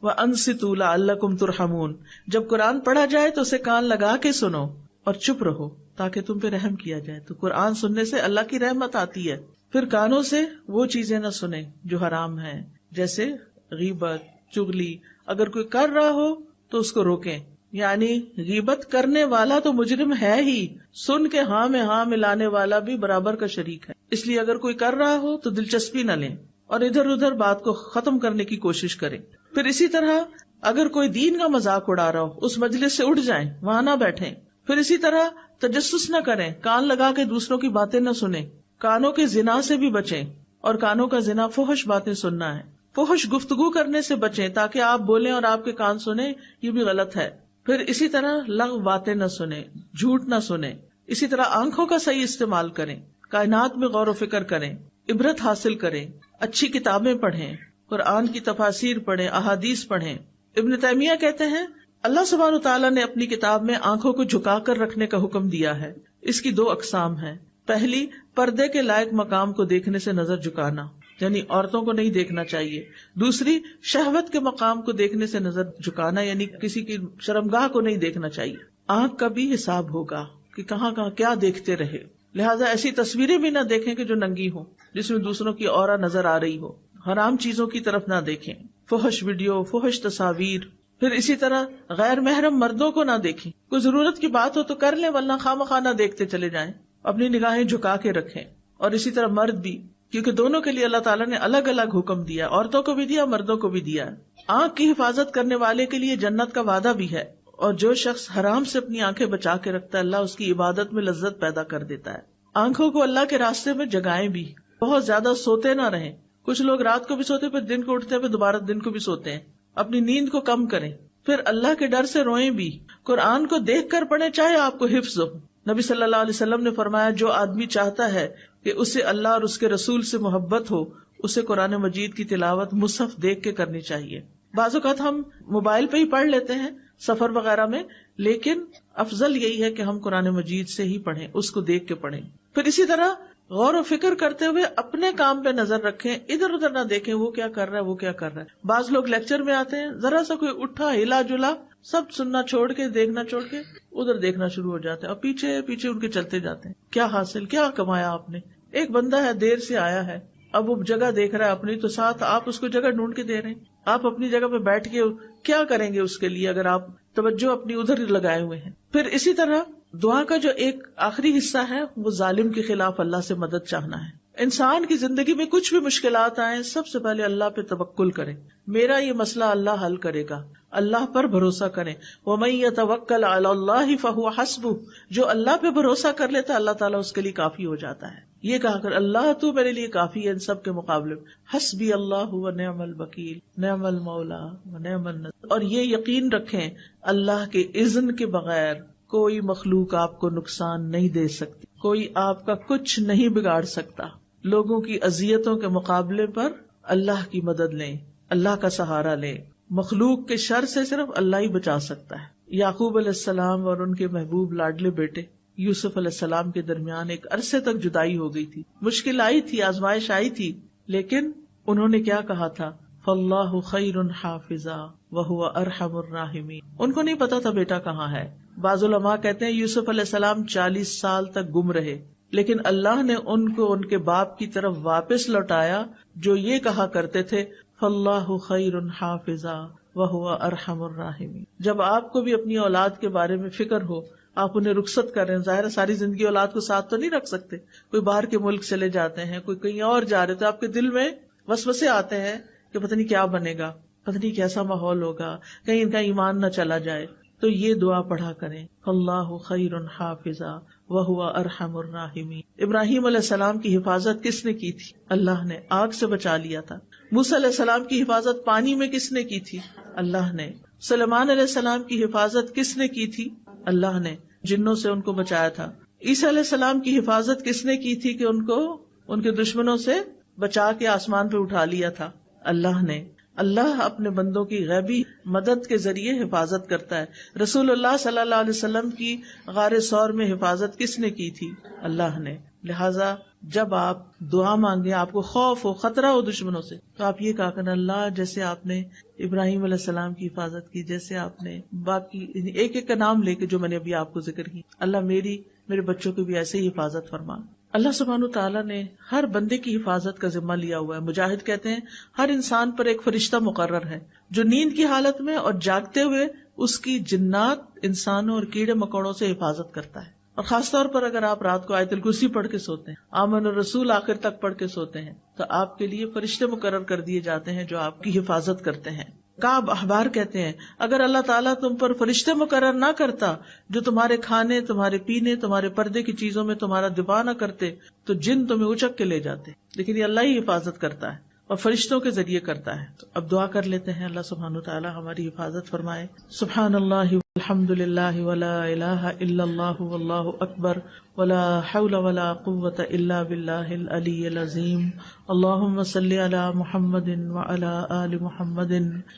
وَأَنصِتُوا لَعَلَّكُمْ تُرْحَمُونَ. جب قرآن پڑھا جائے تو اسے کان لگا کے سنو اور چپ رہو تاکہ تم پہ رحم کیا جائے. تو قرآن سننے سے اللہ کی رحمت آتی ہے. پھر کانوں سے وہ چیزیں نہ سنیں جو حرام ہیں, جیسے غیبت, چغلی. اگر کوئی کر رہا ہو تو اس کو روکیں. یعنی غیبت کرنے والا تو مجرم ہے ہی, سن کے ہاں میں ہاں ملانے والا بھی برابر کا شریک ہے. اس لیے اگر کوئی کر رہا ہو تو دلچسپی نہ لیں اور ادھر ادھر بات کو ختم کرنے کی کوشش کریں. پھر اسی طرح اگر کوئی دین کا مذاق اڑا رہا ہو اس مجلس سے اٹھ جائیں, وہاں نہ بیٹھیں. پھر اسی طرح تجسس نہ کریں, کان لگا کے دوسروں کی باتیں نہ سنیں. کانوں کے زنا سے بھی بچیں, اور کانوں کا زنا فحش باتیں سننا ہے. فحش گفتگو کرنے سے بچیں تاکہ آپ بولیں اور آپ کے کان سنیں, یہ بھی غلط ہے. پھر اسی طرح لغو باتیں نہ سنیں, جھوٹ نہ سنیں. اسی طرح آنکھوں کا صحیح استعمال کریں, کائنات میں غور و فکر کریں, عبرت حاصل کریں, اچھی کتابیں پڑھیں, قرآن کی تفاسیر پڑھیں, احادیث پڑھیں. ابن تیمیہ کہتے ہیں اللہ سبحانہ وتعالیٰ نے اپنی کتاب میں آنکھوں کو جھکا کر رکھنے کا حکم دیا ہے. اس کی 2 اقسام ہیں. پہلی, پردے کے لائق مقام کو دیکھنے سے نظر جھکانا, یعنی عورتوں کو نہیں دیکھنا چاہیے. دوسری, شہوت کے مقام کو دیکھنے سے نظر جھکانا, یعنی کسی کی شرمگاہ کو نہیں دیکھنا چاہیے. آنکھ کا بھی حساب ہوگا کہ کہاں کہاں کیا دیکھتے رہے. لہٰذا ایسی تصویریں بھی نہ دیکھیں کہ جو ننگی ہوں, جس میں دوسروں کی عورت نظر آ رہی ہو. حرام چیزوں کی طرف نہ دیکھیں, فحش ویڈیو, فحش تصاویر. پھر اسی طرح غیر محرم مردوں کو نہ دیکھیں. کوئی ضرورت کی بات ہو تو کر لیں, ورنہ خواہ نہ دیکھتے چلے جائیں. اپنی نگاہیں جھکا کے رکھیں. اور اسی طرح مرد بھی, کیونکہ دونوں کے لیے اللہ تعالیٰ نے الگ الگ حکم دیا, عورتوں کو بھی دیا, مردوں کو بھی دیا. آنکھ کی حفاظت کرنے والے کے لیے جنت کا وعدہ بھی ہے, اور جو شخص حرام سے اپنی آنکھیں بچا کے رکھتا ہے اللہ اس کی عبادت میں لذت پیدا کر دیتا ہے. آنکھوں کو اللہ کے راستے میں جگائیں بھی, بہت زیادہ سوتے نہ رہیں. کچھ لوگ رات کو بھی سوتے پھر دن کو اٹھتے ہیں, پھر دوبارہ دن کو بھی سوتے ہیں. اپنی نیند کو کم کریں. پھر اللہ کے ڈر سے روئیں بھی. قرآن کو دیکھ کر پڑھیں چاہے آپ کو حفظ ہو. نبی صلی اللہ علیہ وسلم نے فرمایا جو آدمی چاہتا ہے کہ اسے اللہ اور اس کے رسول سے محبت ہو, اسے قرآن مجید کی تلاوت مصحف دیکھ کے کرنی چاہیے. بعض اوقات ہم موبائل پہ ہی پڑھ لیتے ہیں سفر وغیرہ میں, لیکن افضل یہی ہے کہ ہم قرآن مجید سے ہی پڑھیں, اس کو دیکھ کے پڑھیں. پھر اسی طرح غور و فکر کرتے ہوئے اپنے کام پہ نظر رکھیں, ادھر ادھر نہ دیکھیں وہ کیا کر رہا ہے وہ کیا کر رہا ہے. بعض لوگ لیکچر میں آتے ہیں, ذرا سا کوئی اٹھا ہلا جلا سب سننا چھوڑ کے دیکھنا چھوڑ کے ادھر دیکھنا شروع ہو جاتے ہیں, اور پیچھے پیچھے ان کے چلتے جاتے ہیں. کیا حاصل, کیا کمایا آپ نے؟ ایک بندہ ہے دیر سے آیا ہے, اب وہ جگہ دیکھ رہا ہے اپنی, تو ساتھ آپ اس کو جگہ ڈھونڈ کے دے رہے ہیں. آپ اپنی جگہ پہ بیٹھ کے کیا کریں گے اس کے لیے اگر آپ توجہ اپنی ادھر لگائے ہوئے ہیں. پھر اسی طرح دعا کا جو ایک آخری حصہ ہے وہ ظالم کے خلاف اللہ سے مدد چاہنا ہے. انسان کی زندگی میں کچھ بھی مشکلات آئیں, سب سے پہلے اللہ پہ توکل کریں. میرا یہ مسئلہ اللہ حل کرے گا, اللہ پر بھروسہ کریں. وَمَن يَتَوَكَّلْ عَلَى اللَّهِ فَهُوَ حَسْبُهُ, جو اللہ پہ بھروسہ کر لیتا ہے اللہ تعالیٰ اس کے لیے کافی ہو جاتا ہے. یہ کہا کر اللہ تو میرے لیے کافی ہے ان سب کے مقابلے میں. حسبی اللہ ونعم الوکیل نعم المولا ونعم النصیر. اور یہ یقین رکھیں اللہ کے اذن کے بغیر کوئی مخلوق آپ کو نقصان نہیں دے سکتی, کوئی آپ کا کچھ نہیں بگاڑ سکتا. لوگوں کی اذیتوں کے مقابلے پر اللہ کی مدد لیں, اللہ کا سہارا لیں. مخلوق کے شر سے صرف اللہ ہی بچا سکتا ہے. یعقوب علیہ السلام اور ان کے محبوب لاڈلے بیٹے یوسف علیہ السلام کے درمیان ایک عرصے تک جدائی ہو گئی تھی, مشکل آئی تھی, آزمائش آئی تھی, لیکن انہوں نے کیا کہا تھا, فاللہ خیر حافظا وہو ارحم الراحمین. ان کو نہیں پتا تھا بیٹا کہاں ہے. بعض علماء کہتے ہیں یوسف علیہ السلام 40 سال تک گم رہے, لیکن اللہ نے ان کو ان کے باپ کی طرف واپس لوٹایا جو یہ کہا کرتے تھے فاللہ خیر حافظا وہو ارحم الراحمین. جب آپ کو بھی اپنی اولاد کے بارے میں فکر ہو, آپ انہیں رخصت کر رہے ہیں, ظاہر ساری زندگی اولاد کو ساتھ تو نہیں رکھ سکتے, کوئی باہر کے ملک چلے جاتے ہیں, کوئی کہیں اور جا رہے, تو آپ کے دل میں وسوسے آتے ہیں کہ پتہ نہیں کیا بنے گا, پتہ نہیں کیسا ماحول ہوگا, کہیں ان کا ایمان نہ چلا جائے. تو یہ دعا پڑھا کریں, اللہ خیر حافظا وہو ارحم الراحمین. ابراہیم علیہ السلام کی حفاظت کس نے کی تھی؟ اللہ نے. آگ سے بچا لیا تھا. موسیٰ علیہ السلام کی حفاظت پانی میں کس نے کی تھی؟ اللہ نے. سلیمان علیہ السلام کی حفاظت کس نے کی تھی؟ اللہ نے. جنوں سے ان کو بچایا تھا. عیسیٰ علیہ السلام کی حفاظت کس نے کی تھی کہ ان کو ان کے دشمنوں سے بچا کے آسمان پہ اٹھا لیا تھا؟ اللہ نے. اللہ اپنے بندوں کی غیبی مدد کے ذریعے حفاظت کرتا ہے. رسول اللہ صلی اللہ علیہ وسلم کی غار ثور میں حفاظت کس نے کی تھی؟ اللہ نے. لہٰذا جب آپ دعا مانگے، آپ کو خوف ہو، خطرہ ہو دشمنوں سے، تو آپ یہ کہا کرنا اللہ جیسے آپ نے ابراہیم علیہ السلام کی حفاظت کی، جیسے آپ نے باقی ایک ایک کا نام لے کے جو میں نے ابھی آپ کو ذکر کی، اللہ میرے بچوں کی بھی ایسے ہی حفاظت فرما. اللہ سبحانہ تعالیٰ نے ہر بندے کی حفاظت کا ذمہ لیا ہوا ہے. مجاہد کہتے ہیں ہر انسان پر ایک فرشتہ مقرر ہے جو نیند کی حالت میں اور جاگتے ہوئے اس کی جنات، انسانوں اور کیڑے مکوڑوں سے حفاظت کرتا ہے. اور خاص طور پر اگر آپ رات کو آیت الکرسی پڑھ کے سوتے ہیں، آمن الرسول آخر تک پڑھ کے سوتے ہیں، تو آپ کے لیے فرشتے مقرر کر دیے جاتے ہیں جو آپ کی حفاظت کرتے ہیں. کعب احبار کہتے ہیں اگر اللہ تعالیٰ تم پر فرشتے مقرر نہ کرتا جو تمہارے کھانے، تمہارے پینے، تمہارے پردے کی چیزوں میں تمہارا دفاع نہ کرتے تو جن تمہیں اچک کے لے جاتے. لیکن یہ اللہ ہی حفاظت کرتا ہے اور فرشتوں کے ذریعے کرتا ہے. تو اب دعا کر لیتے ہیں اللہ سبحانہ وتعالی ہماری حفاظت فرمائے. سبحان اللہ والحمد للہ ولا الہ الا اللہ واللہ اکبر ولا حول ولا قوة الا باللہ العلی العظیم. اللہم صل علی محمد وعلی آل محمد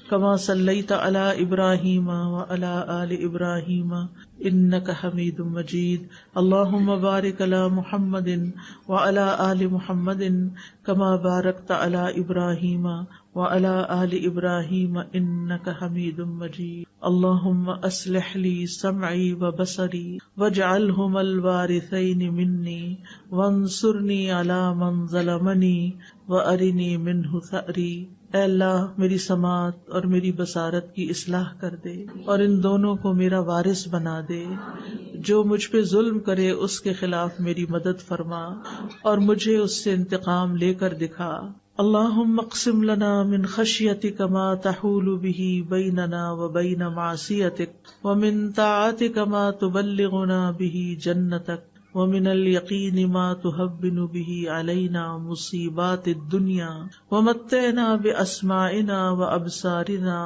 کما صلیت علی ابراہیم وعلی آل ابراہیم انک حمید مجید. اللہم بارک علی محمد وعلی آل محمد کما بارکت علی ابراہیم وعلی آل ابراہیم انک حمید مجید. اللہم اصلح لی سمعی وبصری واجعلہما الوارثین منی وانصرنی علی من ظلمنی وارنی منہ ثأری. اے اللہ میری سماعت اور میری بصارت کی اصلاح کر دے اور ان دونوں کو میرا وارث بنا دے. جو مجھ پہ ظلم کرے اس کے خلاف میری مدد فرما اور مجھے اس سے انتقام لے کر دکھا. اللہم اقسم لنا من خشیتک ما تحول به بیننا وبین معصیتک ومن طاعتک ما تبلغنا به جنتک ومن اليقین ما تهون به علینا مصیبات الدنیا ومتعنا باسماعنا وابصارنا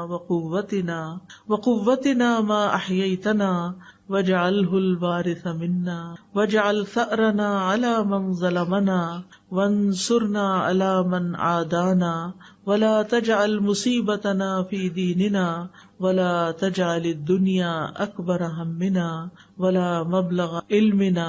وقوتنا ما احییتنا واجعلہ الوارث منا واجعل ثأرنا علی من ظلمنا وانصرنا علی من عادانا ولا تجعل مصیبتنا فی دیننا ولا تجعل الدنیا اکبر ہمنا ولا مبلغ علمنا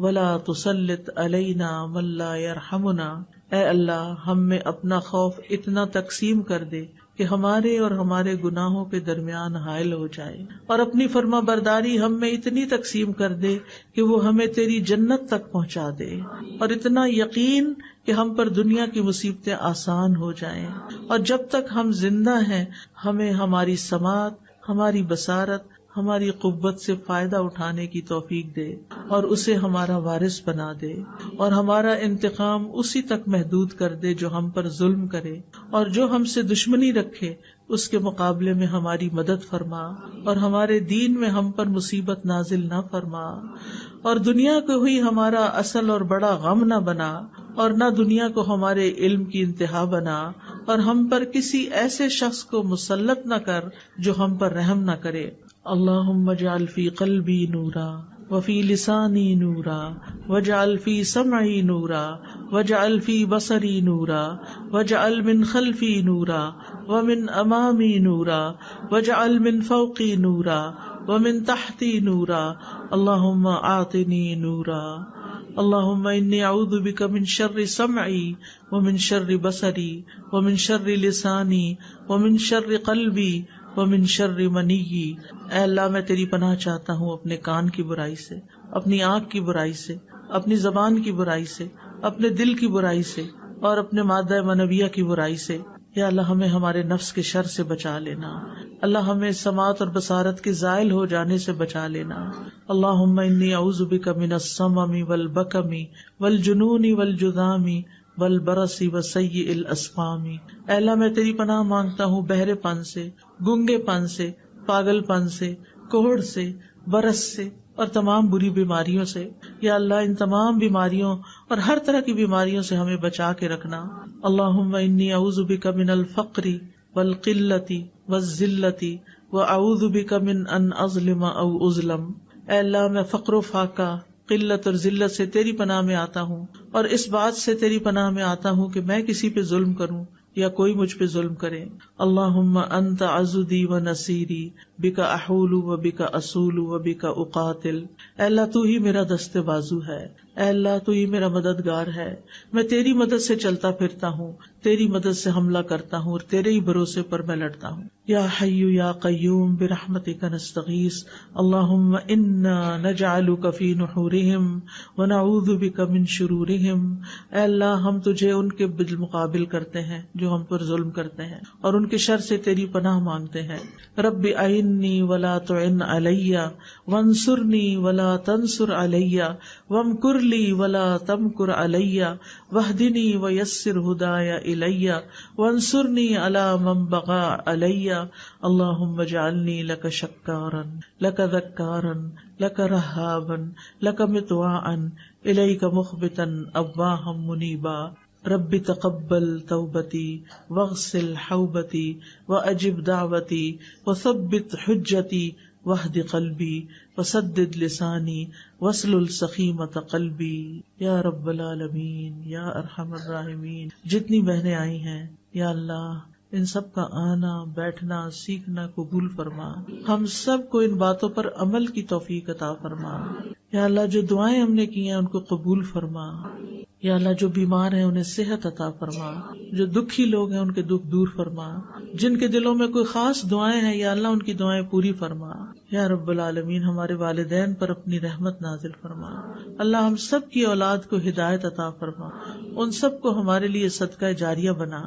ولا تسلط علینا من لا یرحمنا. اے اللہ ہم میں اپنا خوف اتنا تقسیم کر دے کہ ہمارے اور ہمارے گناہوں کے درمیان حائل ہو جائے، اور اپنی فرما برداری ہم میں اتنی تقسیم کر دے کہ وہ ہمیں تیری جنت تک پہنچا دے، اور اتنا یقین کہ ہم پر دنیا کی مصیبتیں آسان ہو جائیں. اور جب تک ہم زندہ ہیں ہمیں ہماری سماعت، ہماری بصارت، ہماری قوت سے فائدہ اٹھانے کی توفیق دے اور اسے ہمارا وارث بنا دے، اور ہمارا انتقام اسی تک محدود کر دے جو ہم پر ظلم کرے، اور جو ہم سے دشمنی رکھے اس کے مقابلے میں ہماری مدد فرما، اور ہمارے دین میں ہم پر مصیبت نازل نہ فرما، اور دنیا کو ہی ہمارا اصل اور بڑا غم نہ بنا، اور نہ دنیا کو ہمارے علم کی انتہا بنا، اور ہم پر کسی ایسے شخص کو مسلط نہ کر جو ہم پر رحم نہ کرے. اللہم اجعل فی قلبی نورا وفی لسانی نورا واجعل فی سمعی نورا واجعل فی بصری نورا واجعل من خلفی نورا ومن امامی نورا واجعل من فوقی نورا ومن تحتی نورا. اللہم اعطنی نورا. اللہم انی اعوذ بک من شر سمعی ومن شر بصری ومن شر لسانی ومن شر قلبی ومن شر منی. اے اللہ میں تیری پناہ چاہتا ہوں اپنے کان کی برائی سے، اپنی آنکھ کی برائی سے، اپنی زبان کی برائی سے، اپنے دل کی برائی سے، اور اپنے مادہ منویہ کی برائی سے. یا اللہ ہمیں ہمارے نفس کے شر سے بچا لینا. اللہ ہمیں سماعت اور بصارت کے زائل ہو جانے سے بچا لینا. اللہم انی اعوذ بک من السمم والبکم والجنون والجذام والبرص وسیء الاسقام. اے اللہ میں تیری پناہ مانگتا ہوں بہرے پن سے، گنگے پن سے، پاگل پن سے، کوڑھ سے، برس سے اور تمام بری بیماریوں سے. یا اللہ ان تمام بیماریوں اور ہر طرح کی بیماریوں سے ہمیں بچا کے رکھنا. اللہم انی اعوذ بک من الفقر والقلۃ والذلۃ واعوذ بک من ان اظلم او اظلم. اے اللہ میں فقر و فاقہ، قلت اور ذلت سے تیری پناہ میں آتا ہوں، اور اس بات سے تیری پناہ میں آتا ہوں کہ میں کسی پہ ظلم کروں یا کوئی مجھ پہ ظلم کرے. اللہم انت عضدی و نصیری بک احول و بک اصول و بک اقاتل. اے اللہ تو ہی میرا دست بازو ہے، اے اللہ تو ہی میرا مددگار ہے، میں تیری مدد سے چلتا پھرتا ہوں، تیری مدد سے حملہ کرتا ہوں اور تیرے ہی بھروسے پر میں لڑتا ہوں. یا حی یا قیوم برحمتک نستغیث. اللہم انا نجعلک فی نحورہم ونعوذ بک من شرورہم. اے اللہ ہم تجھے ان کے بالمقابل کرتے ہیں جو ہم پر ظلم کرتے ہیں، اور ان کے شر سے تیری پناہ مانگتے ہیں. رب اعنی ولا تعن علی وانصرنی ولا تنصر علی وامکر لی ولا تمکر علی واہدنی ویسر ہدای الی وانصرنی علی من بغی علی. اللہم اجعلنی لک شکارا لک ذکارا لک رہابا لک مطواعا الیک مخبتا اواہا منیبا. رب تقبل توبتی واغسل حوبتی واجب دعوتی وثبت حجتی واہد قلبی وسدد لسانی واسلل سخیمۃ قلبی. یا رب العالمین یا ارحم الراحمین. جتنی بہنیں آئی ہیں یا اللہ ان سب کا آنا بیٹھنا سیکھنا قبول فرما. ہم سب کو ان باتوں پر عمل کی توفیق عطا فرما. یا اللہ جو دعائیں ہم نے کی ہیں ان کو قبول فرما. یا اللہ جو بیمار ہیں انہیں صحت عطا فرما، جو دکھی لوگ ہیں ان کے دکھ دور فرما، جن کے دلوں میں کوئی خاص دعائیں ہیں یا اللہ ان کی دعائیں پوری فرما. یا رب العالمین ہمارے والدین پر اپنی رحمت نازل فرما. اللہ ہم سب کی اولاد کو ہدایت عطا فرما، ان سب کو ہمارے لیے صدقہ جاریہ بنا.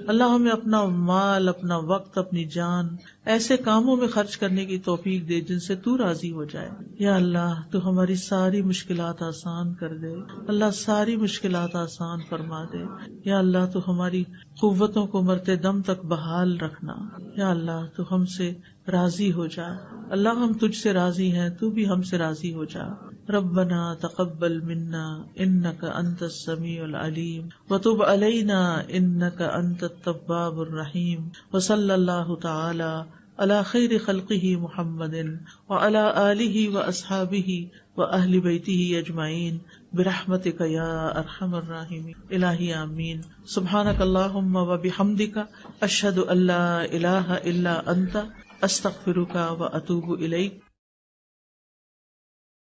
اللہ ہمیں اپنا مال، اپنا وقت، اپنی جان ایسے کاموں میں خرچ کرنے کی توفیق دے جن سے تو راضی ہو جائے. یا اللہ تو ہماری ساری مشکلات آسان کر دے. اللہ ساری مشکلات آسان فرما دے. یا اللہ تو ہماری قوتوں کو مرتے دم تک بحال رکھنا. یا اللہ تو ہم سے راضی ہو جا. اللہ ہم تجھ سے راضی ہیں، تو بھی ہم سے راضی ہو جا. ربنا تقبل منا انك انت السميع العليم وتب علينا انك انت التواب الرحيم. وصلى الله تعالى على خير خلقه محمد وعلى آله واصحابه واهل بيته اجمعين برحمتك يا ارحم الراحمين. الہی آمین. سبحانك اللهم وبحمدك اشهد ان لا اله الا انت استغفرك واتوب اليك.